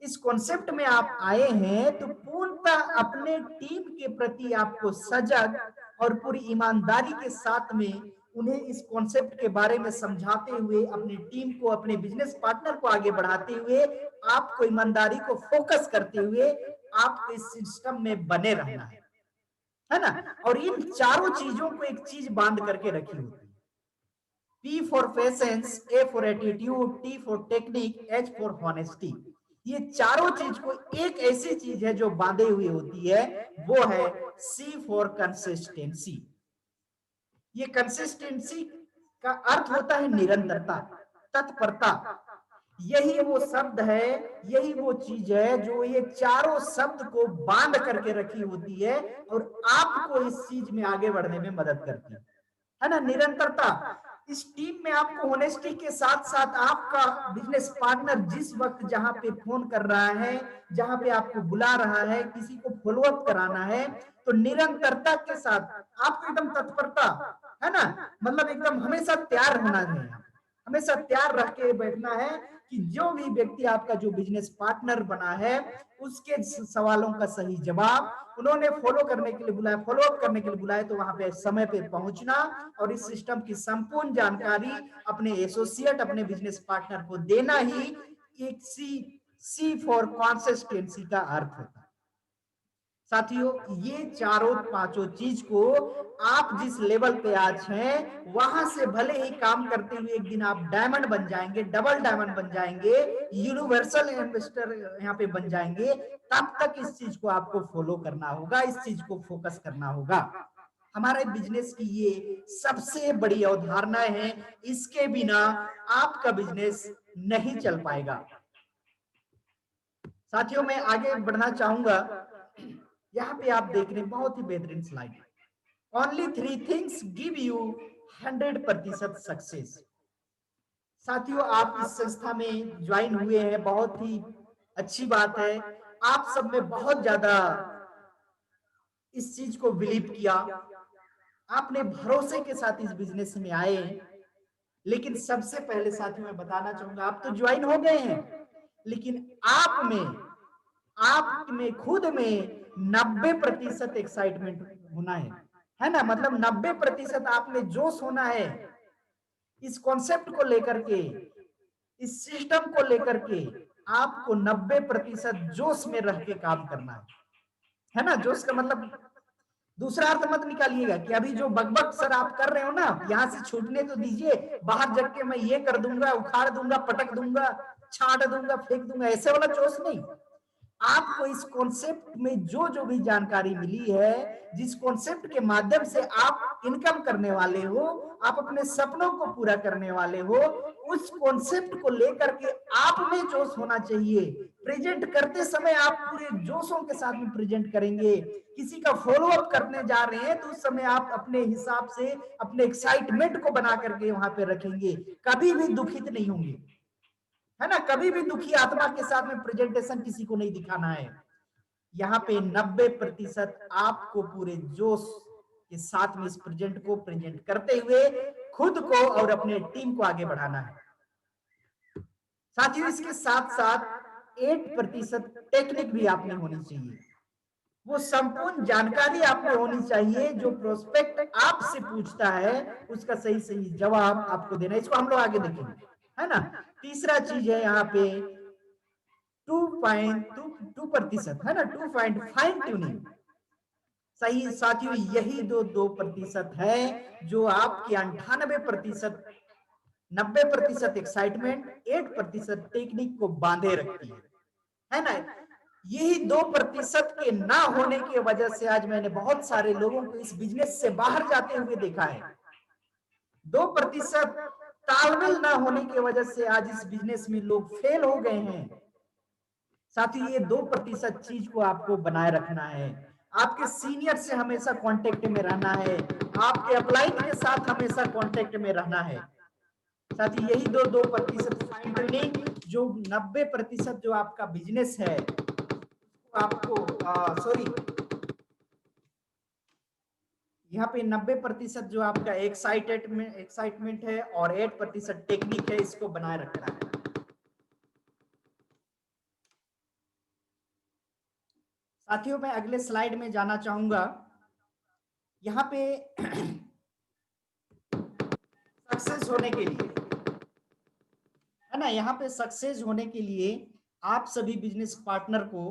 इस कॉन्सेप्ट में आप आए हैं तो पूर्णतः अपने टीम के प्रति आपको सजग और पूरी ईमानदारी के साथ में उन्हें इस कॉन्सेप्ट के बारे में समझाते हुए, अपनी टीम को, अपने बिजनेस पार्टनर को आगे बढ़ाते हुए, आपको ईमानदारी को फोकस करते हुए आपको इस सिस्टम में बने रहना है ना। और इन चारों चीजों को एक चीज बांध करके रखी होती है, P for patience, A for attitude, T for technique, H for honesty. ये चारों चीज को एक ऐसी चीज है जो बांधे हुई होती है, वो है C फॉर कंसिस्टेंसी। ये कंसिस्टेंसी का अर्थ होता है निरंतरता, तत्परता। यही वो शब्द है, यही वो चीज है जो ये चारों शब्द को बांध करके रखी होती है और आपको इस चीज में आगे बढ़ने में मदद करती है ना। निरंतरता। इस टीम में आपको होनेस्टी के साथ साथ आपका बिजनेस पार्टनर जिस वक्त जहां पे फोन कर रहा है, जहां पे आपको बुला रहा है, किसी को फॉलोअप कराना है, तो निरंतरता के साथ आपको एकदम तत्परता, है ना, मतलब एकदम हमेशा तैयार होना चाहिए, हमेशा तैयार रख के बैठना है कि जो भी व्यक्ति आपका जो बिजनेस पार्टनर बना है उसके सवालों का सही जवाब, उन्होंने फॉलो करने के लिए बुलाया, फॉलोअप करने के लिए बुलाया, तो वहां पे समय पे पहुंचना और इस सिस्टम की संपूर्ण जानकारी अपने एसोसिएट, अपने बिजनेस पार्टनर को देना ही एक सी फॉर कंसिस्टेंसी का अर्थ होता है। साथियों, ये चारों पांचों चीज को आप जिस लेवल पे आज हैं वहां से भले ही काम करते हुए एक दिन आप डायमंड बन जाएंगे, डबल डायमंड बन जाएंगे, यूनिवर्सल इन्वेस्टर यहाँ पे बन जाएंगे, तब तक इस चीज को आपको फॉलो करना होगा, इस चीज को फोकस करना होगा। हमारे बिजनेस की ये सबसे बड़ी अवधारणा है, इसके बिना आपका बिजनेस नहीं चल पाएगा। साथियों, मैं आगे बढ़ना चाहूंगा। यहाँ पे आप देख रहे हैं बहुत ही बेहतरीन slide, only 3 things give you 100% success. साथियों, आप इस संस्था में ज्वाइन हुए हैं, बहुत ही अच्छी बात है। आप सब में बहुत ज्यादा इस चीज को बिलीव किया, आपने भरोसे के साथ इस बिजनेस में आए। लेकिन सबसे पहले साथियों मैं बताना चाहूंगा, आप तो ज्वाइन हो गए हैं, लेकिन आप में खुद में 90% एक्साइटमेंट होना है ना, मतलब 90% आप में जोश होना है इस कॉन्सेप्ट को लेकर के, इस सिस्टम को लेकर के। आपको 90% जोश में रह के काम करना है ना। जोश का मतलब दूसरा अर्थ मत निकालिएगा कि अभी जो बकबक सर आप कर रहे हो ना, यहां से छूटने तो दीजिए, बाहर जग के मैं ये कर दूंगा, उखाड़ दूंगा, पटक दूंगा, छाट दूंगा, फेंक दूंगा, ऐसे वाला जोश नहीं। आपको इस कॉन्सेप्ट में जो जो भी जानकारी मिली है, जिस कॉन्सेप्ट के माध्यम से आप इनकम करने वाले हो, आप अपने सपनों को पूरा करने वाले हो, उस कॉन्सेप्ट को लेकर के आप में जोश होना चाहिए। प्रेजेंट करते समय आप पूरे जोशों के साथ में प्रेजेंट करेंगे। किसी का फॉलोअप करने जा रहे हैं तो उस समय आप अपने हिसाब से अपने एक्साइटमेंट को बना करके वहां पे रखेंगे, कभी भी दुखित नहीं होंगे, है ना। कभी भी दुखी आत्मा के साथ में प्रेजेंटेशन किसी को नहीं दिखाना है। यहाँ पे 90% आपको पूरे जोश के साथ में इस प्रेजेंट को प्रेजेंट करते हुए खुद को और अपने टीम को आगे बढ़ाना है। साथियों, इसके साथ साथ 8% टेक्निक भी आपने होनी चाहिए, वो संपूर्ण जानकारी आपको होनी चाहिए जो प्रोस्पेक्ट आपसे पूछता है उसका सही सही जवाब आपको देना। इसको हम लोग आगे देखेंगे, है ना। तीसरा चीज है यहाँ पे 2.2%, है ना, 2 फाइन ट्यूनिंग। सही साथियों, यही 2% है जो आपके 98%, 90% एक्साइटमेंट, 8% टेक्निक को बांधे रखती है ना। यही 2% के ना होने की वजह से आज मैंने बहुत सारे लोगों को इस बिजनेस से बाहर जाते हुए देखा है। 2% तालमेल ना होने की वजह से आज इस बिजनेस में लोग फेल हो गए हैं। साथियों, ये 2% चीज को आपको बनाए रखना है। आपके सीनियर से हमेशा कांटेक्ट में रहना है, आपके अपलाइन के साथ हमेशा कांटेक्ट में रहना है। साथियों, यही 2% फाइन ट्यूनिंग, जो 90% जो आपका बिजनेस है आपको सॉरी, यहाँ पे 90% जो आपका एक्साइटमेंट है और 8% टेक्निक है, इसको बनाए रखना है। साथियों, मैं अगले स्लाइड में जाना चाहूंगा। यहाँ पे सक्सेस होने के लिए, है ना, यहाँ पे सक्सेस होने के लिए आप सभी बिजनेस पार्टनर को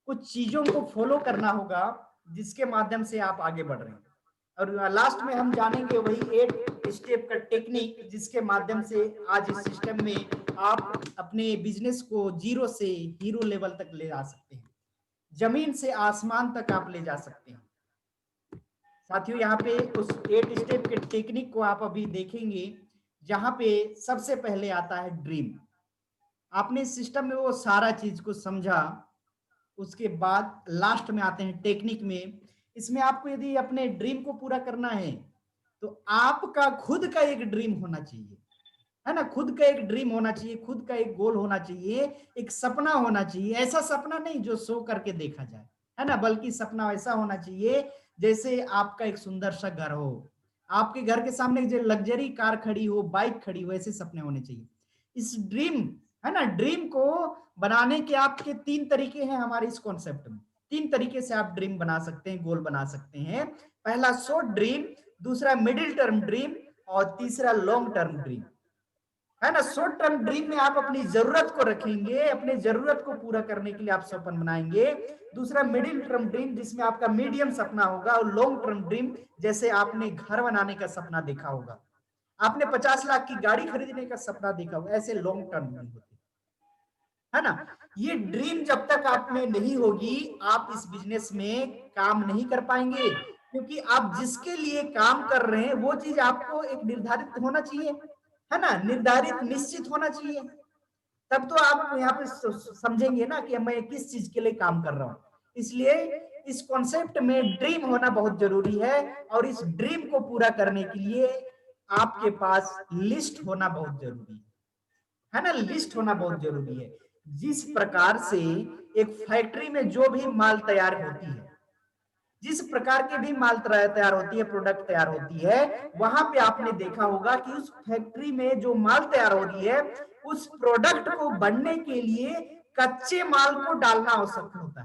कुछ चीजों को फॉलो करना होगा जिसके माध्यम से आप आगे बढ़ रहे हैं। और लास्ट में हम जानेंगे वही 8 स्टेप का टेक्निक जिसके माध्यम से आज इस सिस्टम में आप अपने बिजनेस को 0 से हीरो लेवल तक ले जा सकते हैं, जमीन से आसमान तक आप ले जा सकते हैं। साथियों, यहाँ पे उस 8 स्टेप के टेक्निक को आप अभी देखेंगे। जहां पे सबसे पहले आता है ड्रीम। आपने इस सिस्टम में वो सारा चीज को समझा, उसके बाद लास्ट में आते हैं टेक्निक में। इसमें आपको यदि अपने ड्रीम को पूरा करना है तो आपका खुद का एक ड्रीम होना चाहिए, है ना। खुद का एक ड्रीम होना चाहिए, खुद का एक गोल होना चाहिए, एक सपना होना चाहिए। ऐसा सपना नहीं जो शो करके देखा जाए, है ना, बल्कि सपना ऐसा होना चाहिए जैसे आपका एक सुंदर सा घर हो, आपके घर के सामने जो लग्जरी कार खड़ी हो, बाइक खड़ी हो, ऐसे सपने होने चाहिए। इस ड्रीम, है ना, ड्रीम को बनाने के आपके 3 तरीके हैं हमारे इस कॉन्सेप्ट में। 3 तरीके से आप ड्रीम बना सकते हैं, गोल बना सकते हैं। पहला शॉर्ट ड्रीम, दूसरा मिडिल टर्म ड्रीम, और तीसरा लॉन्ग टर्म ड्रीम, है ना। शॉर्ट टर्म ड्रीम में आप अपनी जरूरत को रखेंगे, अपनी जरूरत को पूरा करने के लिए आप सपन बनाएंगे। दूसरा मिडिल टर्म ड्रीम, जिसमें आपका मीडियम सपना होगा। और लॉन्ग टर्म ड्रीम, जैसे आपने घर बनाने का सपना देखा होगा, आपने 50 लाख की गाड़ी खरीदने का सपना देखा होगा, ऐसे लॉन्ग टर्म ड्रीम होते, है ना। ये ड्रीम जब तक आप में नहीं होगी, आप इस बिजनेस में काम नहीं कर पाएंगे, क्योंकि आप जिसके लिए काम कर रहे हैं वो चीज आपको एक निर्धारित होना चाहिए, है ना, निर्धारित निश्चित होना चाहिए। तब तो आप यहाँ पे समझेंगे ना कि मैं किस चीज के लिए काम कर रहा हूं। इसलिए इस कॉन्सेप्ट में ड्रीम होना बहुत जरूरी है, और इस ड्रीम को पूरा करने के लिए आपके पास लिस्ट होना बहुत जरूरी है ना। लिस्ट होना बहुत जरूरी है। जिस प्रकार से एक फैक्ट्री में जो भी माल तैयार होती है, जिस प्रकार की भी माल तैयार होती है, प्रोडक्ट तैयार होती है, वहां पे आपने देखा होगा कि उस फैक्ट्री में जो माल तैयार हो रही है, उस प्रोडक्ट को बनने के लिए कच्चे माल को डालना आवश्यक होता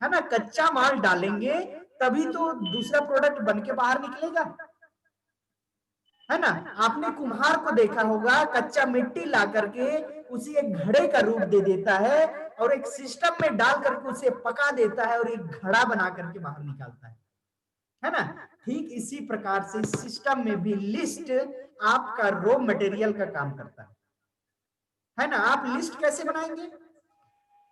है ना। कच्चा माल डालेंगे तभी तो दूसरा प्रोडक्ट बन के बाहर निकलेगा, है ना। आपने कुम्हार को देखा होगा, कच्चा मिट्टी ला करके उसे एक घड़े का रूप दे देता है, और एक सिस्टम में डाल करके उसे पका देता है, और एक घड़ा बना करके बाहर निकालता है ना। ठीक इसी प्रकार से सिस्टम में भी लिस्ट आपका रॉ मटेरियल का काम करता है ना। आप लिस्ट कैसे बनाएंगे?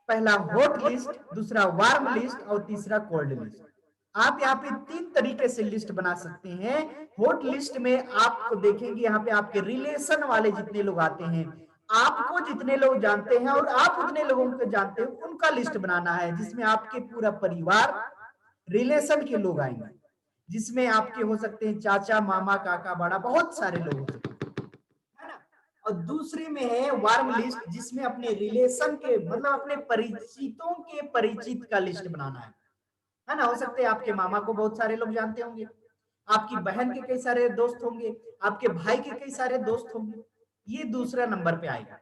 पहला हॉट लिस्ट, दूसरा वार्म लिस्ट, और तीसरा कोल्ड लिस्ट। आप यहाँ पे 3 तरीके से लिस्ट बना सकते हैं। हॉट लिस्ट में आपको देखेंगे, यहाँ पे आपके रिलेशन वाले जितने लोग आते हैं, आपको जितने लोग जानते हैं और आप उतने लोगों को जानते हैं, उनका लिस्ट बनाना है, जिसमें आपके पूरा परिवार रिलेशन के लोग आएंगे, जिसमें आपके हो सकते हैं चाचा, मामा, काका, बड़ा, बहुत सारे लोग हो सकते हैं, है ना। और दूसरे में है वार्म लिस्ट, जिसमें अपने रिलेशन के, मतलब अपने परिचितों के परिचित का लिस्ट बनाना है ना। हो सकते हैं आपके मामा को बहुत सारे लोग जानते होंगे, आपकी बहन के कई सारे दोस्त होंगे, आपके भाई के कई सारे दोस्त होंगे। ये दूसरा नंबर पे आएगा।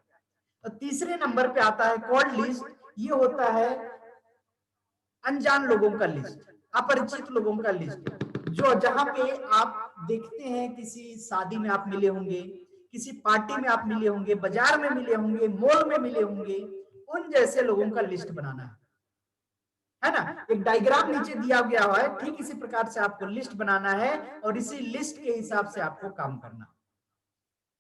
और तीसरे नंबर पे आता है कोल्ड लिस्ट। ये होता है अनजान लोगों का लिस्ट, अपरिचित लोगों का लिस्ट, जो जहां पे आप देखते हैं किसी शादी में आप मिले होंगे, किसी पार्टी में आप मिले होंगे, बाजार में मिले होंगे, मॉल में मिले होंगे, उन जैसे लोगों का लिस्ट बनाना है ना। एक डायग्राम नीचे दिया गया हुआ है, ठीक इसी प्रकार से आपको लिस्ट बनाना है, और इसी लिस्ट के हिसाब से आपको काम करना।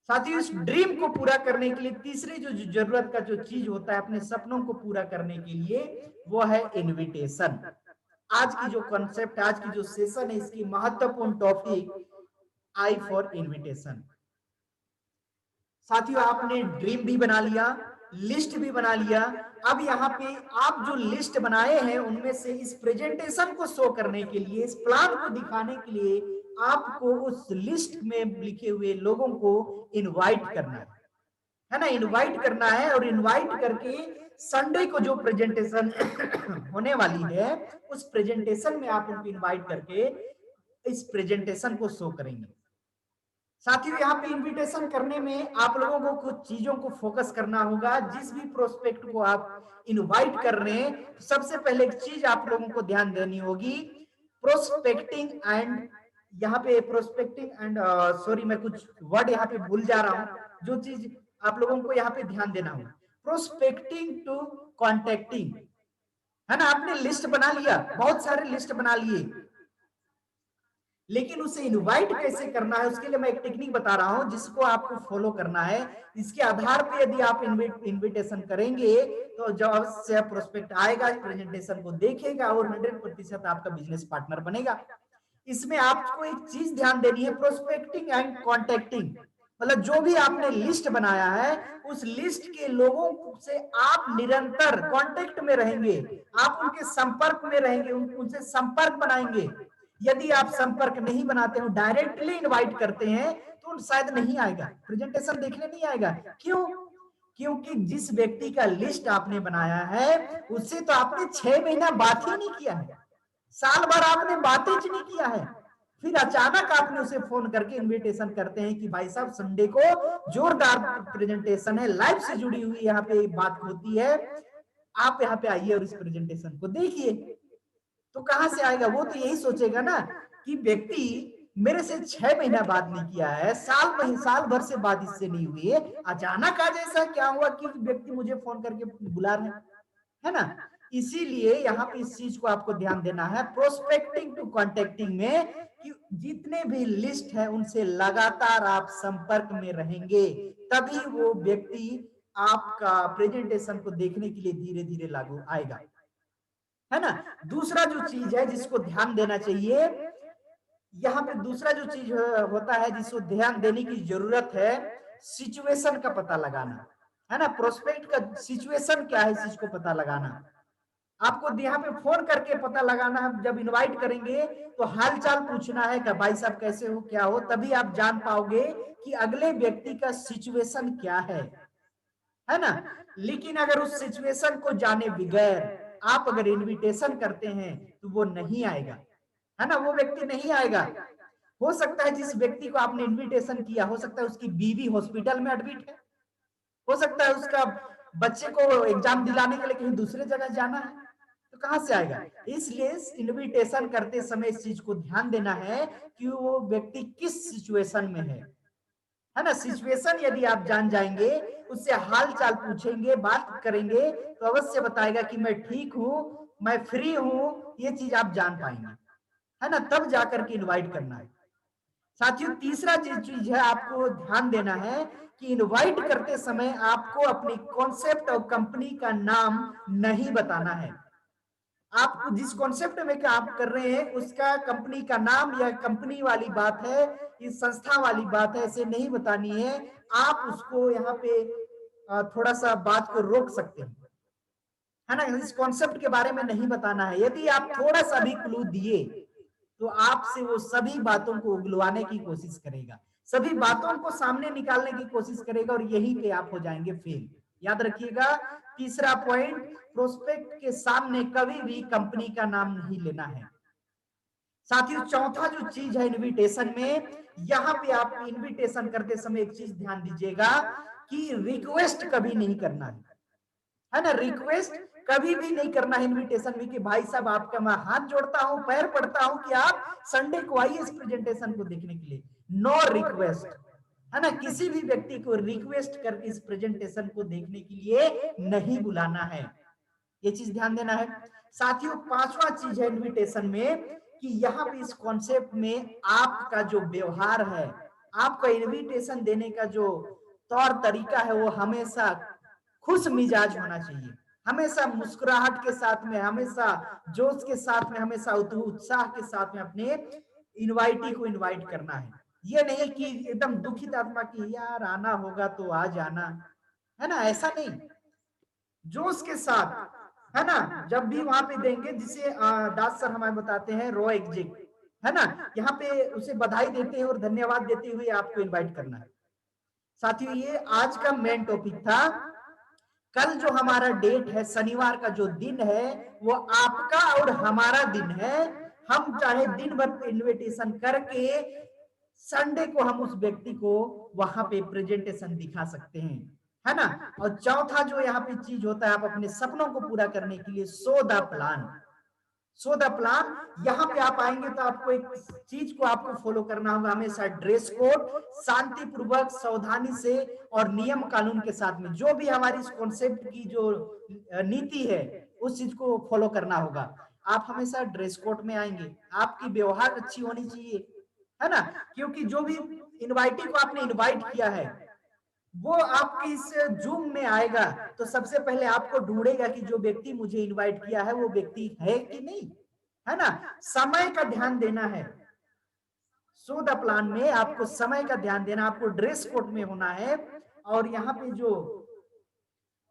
साथियों, इस ड्रीम को पूरा करने के लिए तीसरी जो जरूरत का जो चीज होता है अपने सपनों को पूरा करने के लिए, वो है इनविटेशन। आज की जो कॉन्सेप्ट, आज की जो सेशन है, इसकी महत्वपूर्ण टॉपिक आई फॉर इनविटेशन। साथियों, आपने ड्रीम भी बना लिया, लिस्ट भी बना लिया। अब यहाँ पे आप जो लिस्ट बनाए हैं उनमें से इस प्रेजेंटेशन को शो करने के लिए, इस प्लान को दिखाने के लिए, आपको उस लिस्ट में लिखे हुए लोगों को इनवाइट करना है ना। इनवाइट करना है, और इनवाइट करके संडे को जो प्रेजेंटेशन होने वाली है, उस प्रेजेंटेशन में आप उनको इनवाइट करके इस प्रेजेंटेशन को शो करेंगे। साथियों, यहाँ पे इनविटेशन करने में आप लोगों को कुछ चीजों को फोकस करना होगा। जिस भी प्रोस्पेक्ट को आप इनवाइट कर रहे हैं, तो सबसे पहले एक चीज आप लोगों को ध्यान देनी होगी, प्रोस्पेक्टिंग एंड, यहाँ पे प्रोस्पेक्टिंग एंड, सॉरी मैं कुछ वर्ड यहाँ पे भूल जा रहा हूँ, जो चीज आप लोगों को यहाँ पे ध्यान देना होगा, प्रोस्पेक्टिंग टू कॉन्टेक्टिंग, है ना। आपने लिस्ट बना लिया, बहुत सारे लिस्ट बना लिए, लेकिन उसे इनवाइट कैसे करना है, उसके लिए मैं एक टेक्निक बता रहा हूं जिसको आपको फॉलो करना है। इसके आधार पे यदि आप इनविटेशन करेंगे, तो जब अवश्य प्रोस्पेक्ट आएगा, प्रेजेंटेशन को देखेगा, और 100% आपका बिजनेस पार्टनर बनेगा। इसमें आपको एक चीज ध्यान देनी है, प्रोस्पेक्टिंग एंड कॉन्टेक्टिंग, मतलब जो भी आपने लिस्ट बनाया है उस लिस्ट के लोगों से आप निरंतर कांटेक्ट में रहेंगे, आप उनके संपर्क में रहेंगे, उनसे संपर्क बनाएंगे। यदि आप संपर्क नहीं बनाते हो, डायरेक्टली इनवाइट करते हैं, तो शायद नहीं आएगा, प्रेजेंटेशन देखने नहीं आएगा। क्यों? क्योंकि जिस व्यक्ति का लिस्ट आपने बनाया है उससे तो आपने 6 महीना बात ही नहीं किया है, साल भर आपने बातें ही नहीं किया है, फिर अचानक आपने उसे फोन करके इनविटेशन करते हैं कि भाई साहब संडे को जोरदार प्रेजेंटेशन है, लाइव से जुड़ी हुई यहाँ पे बात होती है, आप यहाँ पे आइए और इस प्रेजेंटेशन को देखिए। तो कहां से आएगा? वो तो यही सोचेगा ना कि व्यक्ति मेरे से 6 महीना बात नहीं किया है, साल भर से बात इससे नहीं हुई है, अचानक आज ऐसा क्या हुआ कि व्यक्ति मुझे फोन करके बुला रहे हैं, है ना। इसीलिए यहाँ पे इस चीज को आपको ध्यान देना है प्रोस्पेक्टिंग टू कॉन्टेक्टिंग में, कि जितने भी लिस्ट है उनसे लगातार आप संपर्क में रहेंगे, तभी वो व्यक्ति आपका प्रेजेंटेशन को देखने के लिए धीरे धीरे लागू आएगा, है ना। दूसरा जो चीज है जिसको ध्यान देना चाहिए, यहाँ पे दूसरा जो चीज होता है जिसको ध्यान देने की जरूरत है, सिचुएशन का पता लगाना, है ना। प्रोस्पेक्ट का सिचुएशन क्या है, इस चीज को पता लगाना। आपको यहाँ पे फोन करके पता लगाना है, जब इनवाइट करेंगे तो हालचाल पूछना है कि भाई साहब कैसे हो, क्या हो, तभी आप जान पाओगे कि अगले व्यक्ति का सिचुएशन क्या है ना। लेकिन अगर उस सिचुएशन को जाने बगैर आप अगर इनविटेशन करते हैं तो वो नहीं आएगा, है ना, वो व्यक्ति नहीं आएगा। हो सकता है जिस व्यक्ति को आपने इनविटेशन किया, हो सकता है उसकी बीवी हॉस्पिटल में एडमिट है, हो सकता है उसका बच्चे को एग्जाम दिलाने के लिए कहीं दूसरे जगह जाना है, तो कहां से आएगा। इसलिए इनविटेशन करते समय इस चीज को ध्यान देना है कि वो व्यक्ति किस सिचुएशन में है ना। सिचुएशन यदि आप जान जाएंगे, उससे हाल चाल पूछेंगे, बात करेंगे, तो अवश्य बताएगा कि मैं ठीक हूं, मैं फ्री हूं, ये चीज आप जान पाएंगे, है ना, तब जाकर के इनवाइट करना है। साथियों, तीसरा चीज है आपको ध्यान देना है कि इनवाइट करते समय आपको अपनी कॉन्सेप्ट और कंपनी का नाम नहीं बताना है। आप जिस कॉन्सेप्ट में काम कर रहे हैं उसका कंपनी का नाम या कंपनी वाली बात है, इस संस्था वाली बात है, इसे नहीं बतानी है। आप उसको यहाँ पे थोड़ा सा बात को रोक सकते हैं, है ना। इस कॉन्सेप्ट के बारे में नहीं बताना है। यदि आप थोड़ा सा भी क्लू दिए तो आपसे वो सभी बातों को उगलवाने की कोशिश करेगा, सभी बातों को सामने निकालने की कोशिश करेगा, और यहीं पे आप हो जाएंगे फेल। याद रखिएगा, तीसरा पॉइंट, प्रोस्पेक्ट के सामने कभी भी कंपनी का नाम नहीं लेना है। साथियों, चौथा जो चीज है इनविटेशन में, यहाँ पे आप इनविटेशन करते समय एक चीज ध्यान दीजिएगा कि रिक्वेस्ट कभी नहीं करना है ना। रिक्वेस्ट कभी भी नहीं करना है इनविटेशन में कि भाई साहब आपका मैं हाथ जोड़ता हूं, पैर पड़ता हूं कि आप संडे को आइए इस प्रेजेंटेशन को देखने के लिए। नो रिक्वेस्ट, है ना। किसी भी व्यक्ति को रिक्वेस्ट करके इस प्रेजेंटेशन को देखने के लिए नहीं बुलाना है, ये चीज ध्यान देना है। साथियों, पांचवा चीज है इनविटेशन में कि यहाँ पे इस कॉन्सेप्ट में आपका जो व्यवहार है, आपका इनविटेशन देने का जो तौर तरीका है, वो हमेशा खुश मिजाज होना चाहिए, हमेशा मुस्कुराहट के साथ में, हमेशा जोश के साथ में, हमेशा उत्साह के साथ में अपने इनवाइटी को इनवाइट करना है। ये नहीं कि एकदम दुखित आत्मा की यार आना होगा तो आ जाना, है ना, ऐसा नहीं। जोश के साथ, है ना, जब भी वहां पे देंगे, जिसे दास सर हमें बताते हैं रो एग्जिट, है ना, यहाँ पे उसे बधाई देते हैं और धन्यवाद देते हुए आपको इनवाइट करना है। साथियों, ये आज का मेन टॉपिक था। कल जो हमारा डेट है, शनिवार का जो दिन है, वो आपका और हमारा दिन है। हम चाहे दिन भर इन्विटेशन करके संडे को हम उस व्यक्ति को वहां पे प्रेजेंटेशन दिखा सकते हैं, है ना। और चौथा जो यहाँ पे चीज होता है, आप अपने सपनों को पूरा करने के लिए so the plan, so the plan. यहाँ पे आप आएंगे तो आपको एक चीज को आपको फॉलो करना होगा, हमेशा ड्रेस कोड, शांति पूर्वक, सावधानी से और नियम कानून के साथ में, जो भी हमारी इस कॉन्सेप्ट की जो नीति है उस चीज को फॉलो करना होगा। आप हमेशा ड्रेस कोड में आएंगे, आपकी व्यवहार अच्छी होनी चाहिए, है ना, क्योंकि जो भी इनवाइटी को आपने इनवाइट किया है वो आपके इस जूम में आएगा तो सबसे पहले आपको ढूंढेगा कि जो व्यक्ति मुझे इनवाइट किया है वो व्यक्ति है कि नहीं, है ना। समय का ध्यान देना है, सो द प्लान में आपको समय का ध्यान देना, आपको ड्रेस कोड में होना है, और यहाँ पे जो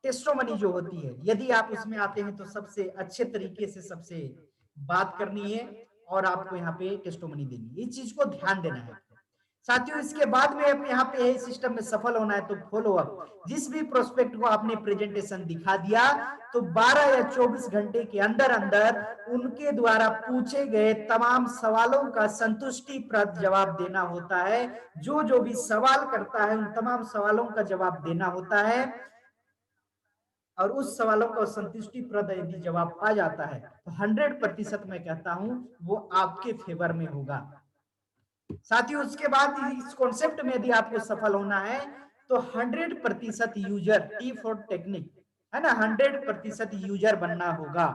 टेस्टोमनी जो होती है, यदि आप उसमें आते हैं तो सबसे अच्छे तरीके से सबसे बात करनी है और आपको यहाँ पे टेस्टोमनी देनी है। इस चीज को ध्यान देना है साथियों। इसके बाद में अब यहाँ पे सिस्टम में सफल होना है तो फॉलो अप, जिस भी प्रोस्पेक्ट को आपने प्रेजेंटेशन दिखा दिया तो 12 या 24 घंटे के अंदर अंदर उनके द्वारा पूछे गए तमाम सवालों का संतुष्टिप्रद जवाब देना होता है। जो भी सवाल करता है उन तमाम सवालों का जवाब देना होता है, और उस सवालों का संतुष्टिप्रद यदि जवाब आ जाता है तो 100% मैं कहता हूं वो आपके फेवर में होगा। साथियों उसके बाद इस कॉन्सेप्ट में यदि आपको सफल होना है तो 100% यूजर, टी फॉर टेक्निक है ना, 100% यूजर बनना होगा।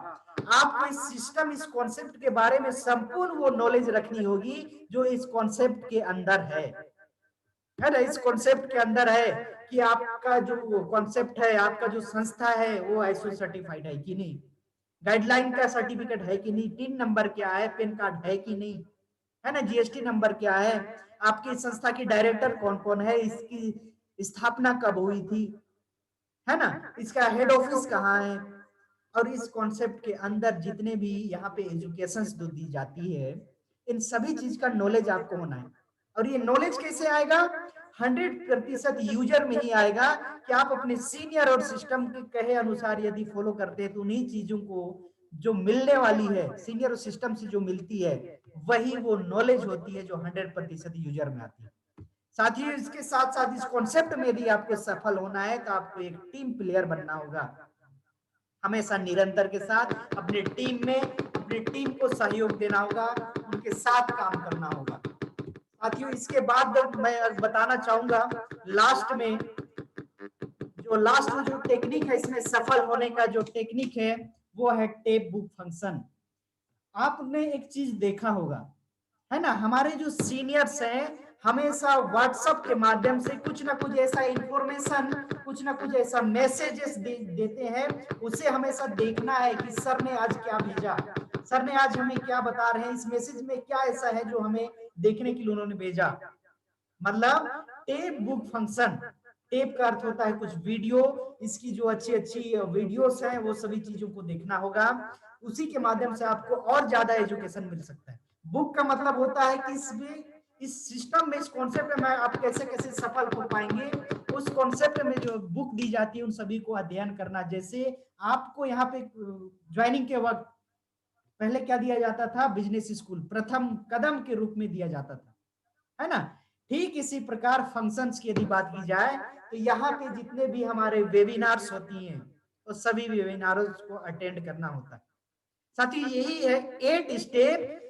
आपको इस सिस्टम, इस कॉन्सेप्ट के बारे में संपूर्ण वो नॉलेज रखनी होगी जो इस कॉन्सेप्ट के अंदर है ना, इस कॉन्सेप्ट के अंदर है कि आपका जो कॉन्सेप्ट है, आपका जो संस्था है वो आईएसओ सर्टिफाइड है कि नहीं, गाइडलाइन का सर्टिफिकेट है कि नहीं, टिन नंबर क्या है, पैन कार्ड है कि नहीं, है ना, जीएसटी नंबर क्या है, आपकी संस्था की डायरेक्टर कौन कौन है, इसकी स्थापना कब हुई थी, है ना, इसका हेड ऑफिस कहाँ है, और इस कॉन्सेप्ट के अंदर जितने भी यहाँ पे एजुकेशन दी जाती है इन सभी चीज का नॉलेज आपको होना है। और ये नॉलेज कैसे आएगा? 100% यूजर में ही आएगा कि आप अपने सीनियर और सिस्टम के कहे अनुसार यदि फॉलो करते हैं तो उन्हीं चीजों को जो मिलने वाली है सीनियर और सिस्टम से जो मिलती है वही वो नॉलेज होती है जो 100% यूजर में आती है। साथ ही इसके साथ साथ इस कॉन्सेप्ट में यदि आपको सफल होना है तो आपको एक टीम प्लेयर बनना होगा, हमेशा निरंतर के साथ अपने टीम में अपनी टीम को सहयोग देना होगा, उनके साथ काम करना होगा। साथियों इसके बाद मैं बताना चाहूंगा लास्ट में जो टेक्निक है, इसमें सफल होने का जो टेक्निक है वो है टेप बुक फंक्शन। आपने एक चीज देखा होगा है ना, हमारे जो सीनियर्स हैं हमेशा व्हाट्सएप के माध्यम से कुछ ना कुछ ऐसा इंफॉर्मेशन, कुछ ना कुछ ऐसा मैसेजेस देते हैं, उसे हमेशा देखना है कि सर ने आज क्या भेजा, सर ने आज हमें क्या बता रहे हैं, इस मैसेज में क्या ऐसा है जो हमें देखने के लिए उन्होंने भेजा। मतलब टेप बुक फंक्शन, टेप का अर्थ होता है कुछ वीडियो, इसकी जो अच्छी अच्छी वीडियोस हैं वो सभी चीजों को देखना होगा, उसी के माध्यम से आपको और ज्यादा एजुकेशन मिल सकता है। बुक का मतलब होता है कि इस सिस्टम में, इस कॉन्सेप्ट में आप कैसे कैसे सफल हो पाएंगे, उस कॉन्सेप्ट में जो बुक दी जाती है उन सभी को अध्ययन करना। जैसे आपको यहाँ पे ज्वाइनिंग के वक्त पहले क्या दिया जाता था, बिजनेस स्कूल प्रथम कदम के रूप में दिया जाता था, है ना, ठीक इसी प्रकार फंक्शंस की यदि बात की जाए तो यहाँ पे जितने भी हमारे वेबिनार्स होती हैं तो सभी वेबिनार्स को अटेंड करना होता है। साथ ही यही है 8 स्टेप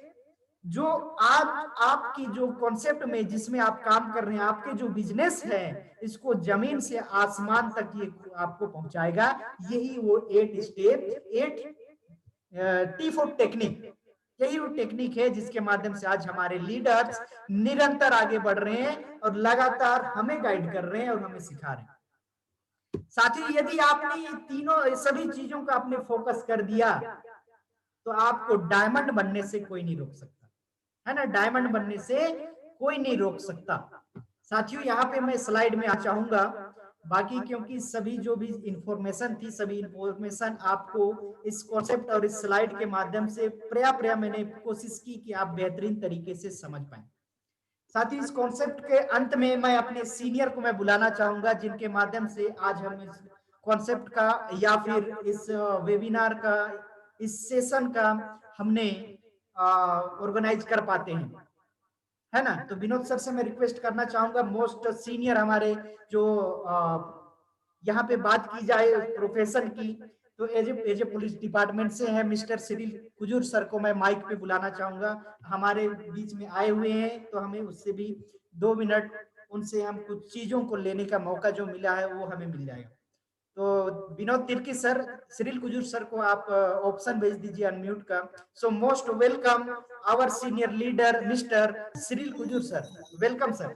जो आज आपकी जो कॉन्सेप्ट में जिसमें आप काम कर रहे हैं, आपके जो बिजनेस है इसको जमीन से आसमान तक ये आपको पहुंचाएगा। यही वो 8 स्टेप, 8 टी फॉर टेक्निक, यही वो टेक्निक है जिसके माध्यम से आज हमारे लीडर्स निरंतर आगे बढ़ रहे हैं और लगातार हमें गाइड कर रहे हैं और हमें सिखा रहे हैं। साथ ही यदि आपने ये तीनों सभी चीजों का आपने फोकस कर दिया तो आपको डायमंड बनने से कोई नहीं रोक सकता, है ना, डायमंड बनने से कोई नहीं रोक सकता। साथियों यहाँ पे मैं स्लाइड में आ चाहूंगा, बाकी क्योंकि सभी जो भी इंफॉर्मेशन थी सभी इंफॉर्मेशन आपको इस कॉन्सेप्ट और इस स्लाइड के माध्यम से पर्याप्त मैंने कोशिश की कि आप बेहतरीन तरीके से समझ पाए। साथ ही इस कॉन्सेप्ट के अंत में मैं अपने सीनियर को मैं बुलाना चाहूंगा जिनके माध्यम से आज हम इस कॉन्सेप्ट का या फिर इस वेबिनार का, इस सेशन का हमने ऑर्गेनाइज कर पाते हैं, है ना। तो विनोद सर से मैं रिक्वेस्ट करना चाहूंगा, मोस्ट सीनियर हमारे जो यहाँ पे बात की जाए प्रोफेशन की तो एज ए पुलिस डिपार्टमेंट से है मिस्टर सिरिल कुजूर सर को मैं माइक पे बुलाना चाहूंगा। हमारे बीच में आए हुए हैं तो हमें उससे भी 2 मिनट उनसे हम कुछ चीजों को लेने का मौका जो मिला है वो हमें मिल जाएगा। तो Vinod Tirkey sir, Cyril Kujur sir को आप ऑप्शन भेज दीजिए अनम्यूट का। So most welcome our senior leader mister Cyril Kujur sir, welcome sir.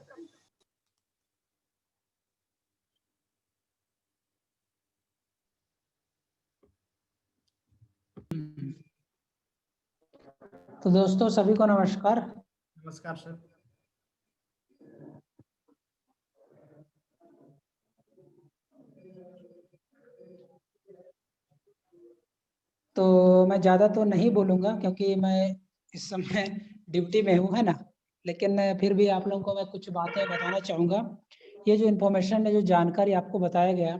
तो दोस्तों सभी को नमस्कार। नमस्कार सर। तो मैं ज़्यादा तो नहीं बोलूँगा क्योंकि मैं इस समय ड्यूटी में हूँ, है ना। लेकिन फिर भी आप लोगों को मैं कुछ बातें बताना चाहूँगा। ये जो इन्फॉर्मेशन है, जो जानकारी आपको बताया गया,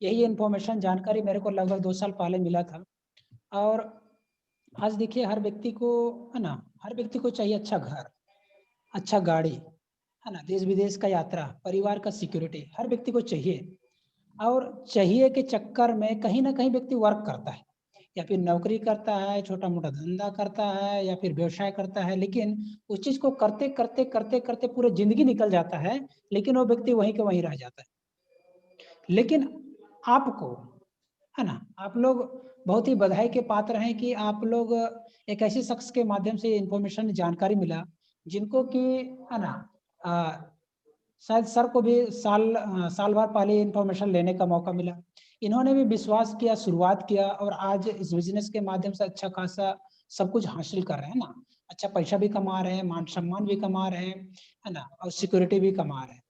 यही इन्फॉर्मेशन जानकारी मेरे को लगभग 2 साल पहले मिला था। और आज देखिए हर व्यक्ति को, है ना, हर व्यक्ति को चाहिए अच्छा घर, अच्छा गाड़ी, है ना, देश विदेश का यात्रा, परिवार का सिक्योरिटी, हर व्यक्ति को चाहिए। और चाहिए के चक्कर में कहीं ना कहीं व्यक्ति वर्क करता है, या फिर नौकरी करता है, छोटा मोटा धंधा करता है, या फिर व्यवसाय करता है, लेकिन उस चीज को करते करते करते करते पूरी जिंदगी निकल जाता है, लेकिन वो व्यक्ति वहीं के वहीं रह जाता है। लेकिन आपको, है ना, आप लोग बहुत ही बधाई के पात्र हैं कि आप लोग एक ऐसे शख्स के माध्यम से इंफॉर्मेशन जानकारी मिला, जिनको कि, है ना, शायद सर को भी साल भर पहले इंफॉर्मेशन लेने का मौका मिला। इन्होंने भी विश्वास किया, शुरुआत किया, और आज इस बिजनेस के माध्यम से अच्छा खासा सब कुछ हासिल कर रहे हैं ना। अच्छा पैसा भी कमा रहे हैं, मान सम्मान भी कमा रहे हैं, है ना, और सिक्योरिटी भी कमा रहे हैं।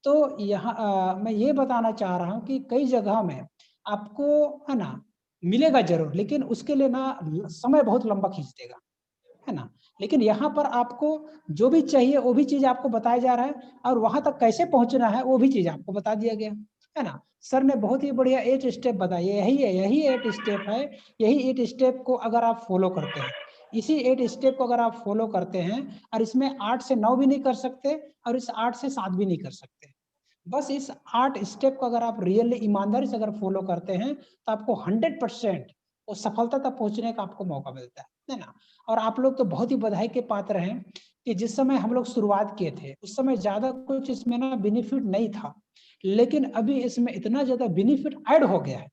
तो यहाँ मैं ये बताना चाह रहा हूँ कि कई जगह में आपको, है ना, मिलेगा जरूर, लेकिन उसके लिए ना समय बहुत लंबा खींच देगा, है ना। लेकिन यहाँ पर आपको जो भी चाहिए वो भी चीज आपको बताया जा रहा है, और वहां तक कैसे पहुंचना है वो भी चीज आपको बता दिया गया, है ना। सर ने बहुत ही बढ़िया 8 स्टेप बताए, यही 8 स्टेप है। यही 8 स्टेप को अगर आप फॉलो करते हैं, इसी 8 स्टेप को अगर आप फॉलो करते हैं, और इसमें 8 से 9 भी नहीं कर सकते, और इस 8 से 7 भी नहीं कर सकते, बस इस 8 स्टेप को अगर आप रियली ईमानदारी से अगर फॉलो करते हैं, तो आपको 100% वो सफलता तक पहुंचने का आपको मौका मिलता है ना। और आप लोग तो बहुत ही बधाई के पात्र हैं कि जिस समय हम लोग शुरुआत किए थे, उस समय ज्यादा कुछ इसमें ना बेनिफिट नहीं था, लेकिन अभी इसमें इतना ज्यादा बेनिफिट ऐड हो गया है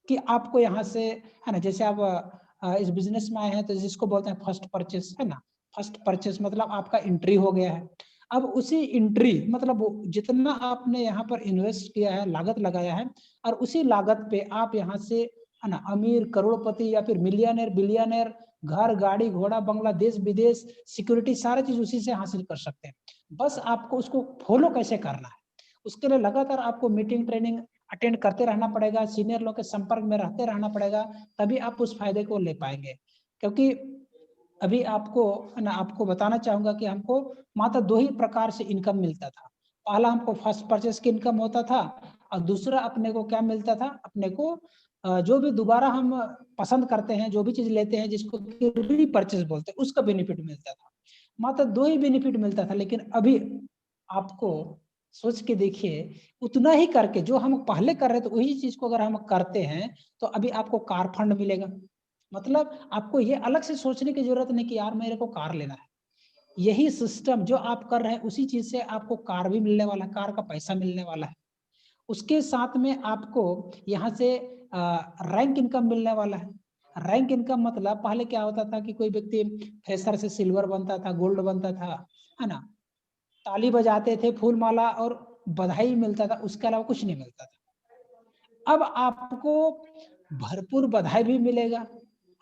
कि आपको यहाँ से, है ना, जैसे आप इस बिजनेस में आए हैं, तो जिसको बोलते हैं फर्स्ट परचेस, है ना। फर्स्ट परचेस मतलब आपका एंट्री हो गया है। अब उसी एंट्री मतलब जितना आपने यहाँ पर इन्वेस्ट किया है, लागत लगाया है, और उसी लागत पे आप यहाँ से, है ना, अमीर, करोड़पति, या फिर मिलियनर, बिलियनर, घर, गाड़ी, घोड़ा, बंगला, देश विदेश, सिक्योरिटी, सारा चीज उसी से हासिल कर सकते हैं। बस आपको उसको फॉलो कैसे करना है, उसके लिए लगातार आपको मीटिंग, ट्रेनिंग अटेंड करते रहना पड़ेगा, सीनियर लोग के संपर्क में रहते रहना पड़ेगा, तभी आप उस फायदे को ले पाएंगे। क्योंकि अभी आपको, है ना, आपको बताना चाहूंगा कि हमको मात्र 2 ही प्रकार से इनकम मिलता था। पहला हमको फर्स्ट परचेस की इनकम होता था, और दूसरा अपने को क्या मिलता था, अपने को जो भी दोबारा हम पसंद करते हैं, जो भी चीज लेते हैं, जिसको रीपरचेस बोलते हैं, उसका बेनिफिट मिलता था। मात्र 2 ही बेनिफिट मिलता था। लेकिन अभी आपको सोच के देखिए, उतना ही करके जो हम पहले कर रहे थे, वही चीज को अगर हम करते हैं, तो अभी आपको कार फंड मिलेगा। मतलब आपको ये अलग से सोचने की जरूरत नहीं कि यार मेरे को कार लेना है। यही सिस्टम जो आप कर रहे हैं, उसी चीज से आपको कार भी मिलने वाला है, कार का पैसा मिलने वाला है। उसके साथ में आपको यहाँ से रैंक इनकम मिलने वाला है। रैंक इनकम मतलब पहले क्या होता था कि कोई व्यक्ति फ्रेशर से सिल्वर बनता था, गोल्ड बनता था, है ना, ताली बजाते थे, फूल माला और बधाई मिलता था, उसके अलावा कुछ नहीं मिलता था। अब आपको भरपूर बधाई भी मिलेगा,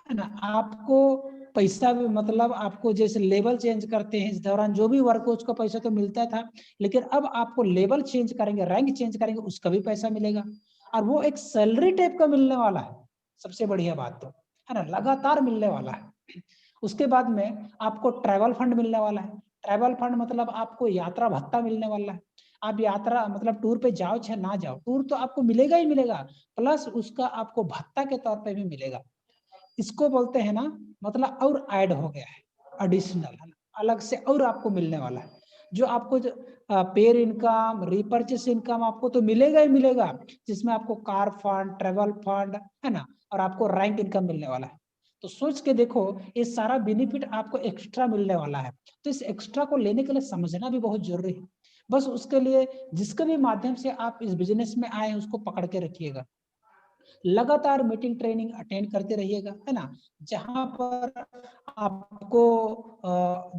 है ना, आपको पैसा भी, मतलब आपको जैसे लेवल चेंज करते हैं इस दौरान जो भी वर्क हो उसका पैसा तो मिलता था, लेकिन अब आपको लेवल चेंज करेंगे, रैंक चेंज करेंगे, उसका भी पैसा मिलेगा, और वो एक सैलरी टाइप का मिलने वाला है। सबसे बढ़िया बात तो, है ना, लगातार मिलने वाला है। उसके बाद में आपको ट्रैवल फंड मिलने वाला है। ट्रैवल फंड मतलब आपको यात्रा भत्ता मिलने वाला है। आप यात्रा मतलब टूर पे जाओ चाहे ना जाओ, टूर तो आपको मिलेगा ही मिलेगा, प्लस उसका आपको भत्ता के तौर पे भी मिलेगा। इसको बोलते हैं ना, मतलब और ऐड हो गया है, एडिशनल, है ना, अलग से और आपको मिलने वाला है। जो आपको पेयर इनकम, रिपर्चेस इनकम आपको तो मिलेगा ही मिलेगा, जिसमें आपको कार फंड, ट्रेवल फंड, है ना, और आपको रैंक इनकम मिलने वाला है। तो सोच के देखो, ये सारा बेनिफिट आपको एक्स्ट्रा मिलने वाला है। तो इस एक्स्ट्रा को लेने के लिए समझना भी बहुत जरूरी है। बस उसके लिए जिसके भी माध्यम से आप इस बिजनेस में आए हैं, उसको पकड़ के रखिएगा, लगातार मीटिंग, ट्रेनिंग अटेंड करते रहिएगा, है ना। जहां पर आपको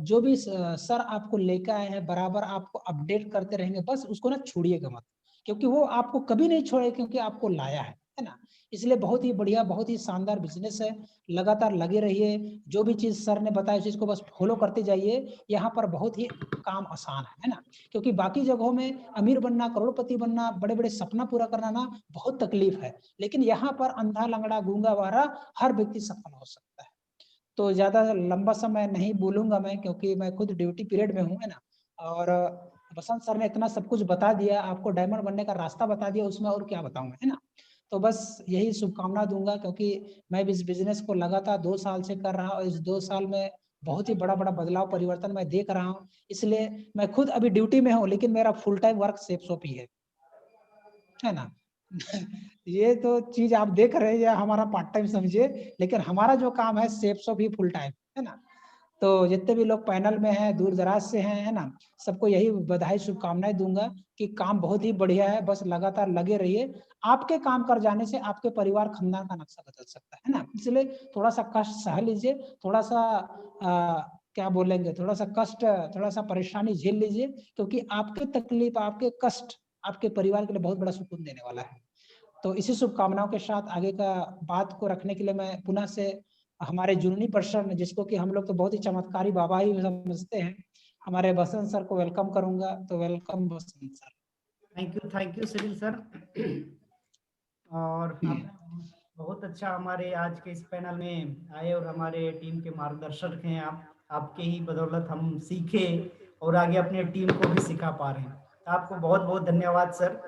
जो भी सर आपको लेकर आए हैं, बराबर आपको अपडेट करते रहेंगे, बस उसको ना छोड़िएगा मत, क्योंकि वो आपको कभी नहीं छोड़े, क्योंकि आपको लाया है है ना। इसलिए बहुत ही बढ़िया, बहुत ही शानदार बिजनेस है, लगातार लगे रहिए, जो भी चीज सर ने बताया उस चीज को बस फॉलो करते जाइए, यहाँ पर बहुत ही काम आसान है ना। क्योंकि बाकी जगहों में अमीर बनना, करोड़पति बनना, बड़े बड़े सपना पूरा करना ना बहुत तकलीफ है, लेकिन यहाँ पर अंधा लंगड़ा गूंगा बहरा हर व्यक्ति सफल हो सकता है। तो ज्यादा लंबा समय नहीं बोलूंगा मैं, क्योंकि मैं खुद ड्यूटी पीरियड में हूँ, है ना। और बसंत सर ने इतना सब कुछ बता दिया, आपको डायमंड बनने का रास्ता बता दिया, उसमें और क्या बताऊं मैं, है ना। तो बस यही शुभकामना दूंगा, क्योंकि मैं इस बिजनेस को लगातार 2 साल से कर रहा हूँ, इस 2 साल में बहुत ही बड़ा बड़ा बदलाव परिवर्तन मैं देख रहा हूँ। इसलिए मैं खुद अभी ड्यूटी में हूँ, लेकिन मेरा full time work safe shop ही है ना। ये तो चीज आप देख रहे हैं, हमारा पार्ट टाइम समझिए, लेकिन हमारा जो काम है सेफ शॉप ही फुल टाइम, है ना। तो जितने भी लोग पैनल में हैं, दूर दराज से हैं, है ना, सबको यही बधाई शुभकामनाएं दूंगा कि काम बहुत ही बढ़िया है, बस लगातार लगे रहिए। आपके काम कर जाने से आपके परिवार खानदान का नक्शा बदल सकता है ना। इसलिए थोड़ा सा कष्ट सह लीजिए, थोड़ा सा क्या बोलेंगे, थोड़ा सा कष्ट, थोड़ा सा परेशानी झेल लीजिए, क्योंकि आपके तकलीफ, आपके कष्ट आपके परिवार के लिए बहुत बड़ा सुकून देने वाला है। तो इसी शुभकामनाओं के साथ आगे का बात को रखने के लिए मैं पुनः से हमारे जुनूनी पर्सन, जिसको कि हम लोग तो बहुत ही चमत्कारी बाबा ही समझते हैं, हमारे बसंत सर को वेलकम करूंगा। तो welcome Basant sir. Thank you Sunil sir. और आप बहुत अच्छा हमारे आज के इस पैनल में आए और हमारे टीम के मार्गदर्शक हैं आप। आपके ही बदौलत हम सीखे और आगे अपने टीम को भी सिखा पा रहे हैं। तो आपको बहुत बहुत धन्यवाद सर।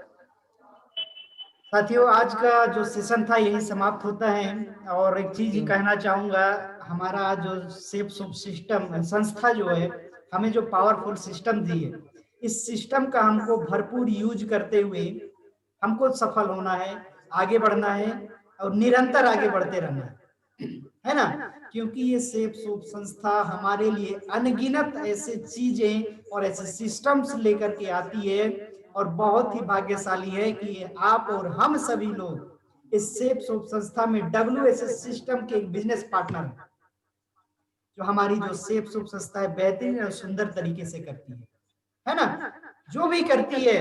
साथियों, आज का जो सेशन था यही समाप्त होता है। और एक चीज ही कहना चाहूंगा, हमारा जो सेफ शॉप सिस्टम संस्था जो है हमें जो पावरफुल सिस्टम दी है, इस सिस्टम का हमको भरपूर यूज करते हुए हमको सफल होना है, आगे बढ़ना है और निरंतर आगे बढ़ते रहना है ना। क्योंकि ये सेफ शॉप संस्था हमारे लिए अनगिनत ऐसे चीजें और ऐसे सिस्टम्स लेकर के आती है, और बहुत ही भाग्यशाली है कि आप और हम सभी लोग इस सेफ शॉप संस्था में WSS सिस्टम के एक बिजनेस पार्टनर हैं, जो हमारी जो सेफ शॉप संस्था है बेहतरीन और सुंदर तरीके से करती है ना। जो भी करती है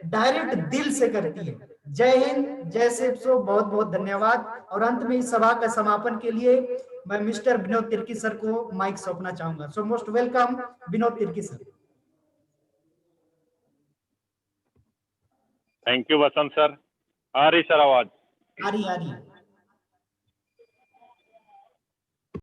डायरेक्ट दिल से करती है। जय हिंद, जय सेफ शॉप, बहुत बहुत धन्यवाद। और अंत में इस सभा का समापन के लिए मैं मिस्टर विनोद तिर्की सर को माइक सौंपना चाहूंगा। So most welcome Vinod Tirkey sir. Thank you Basant sir. आ रही सर आवाज? आ रही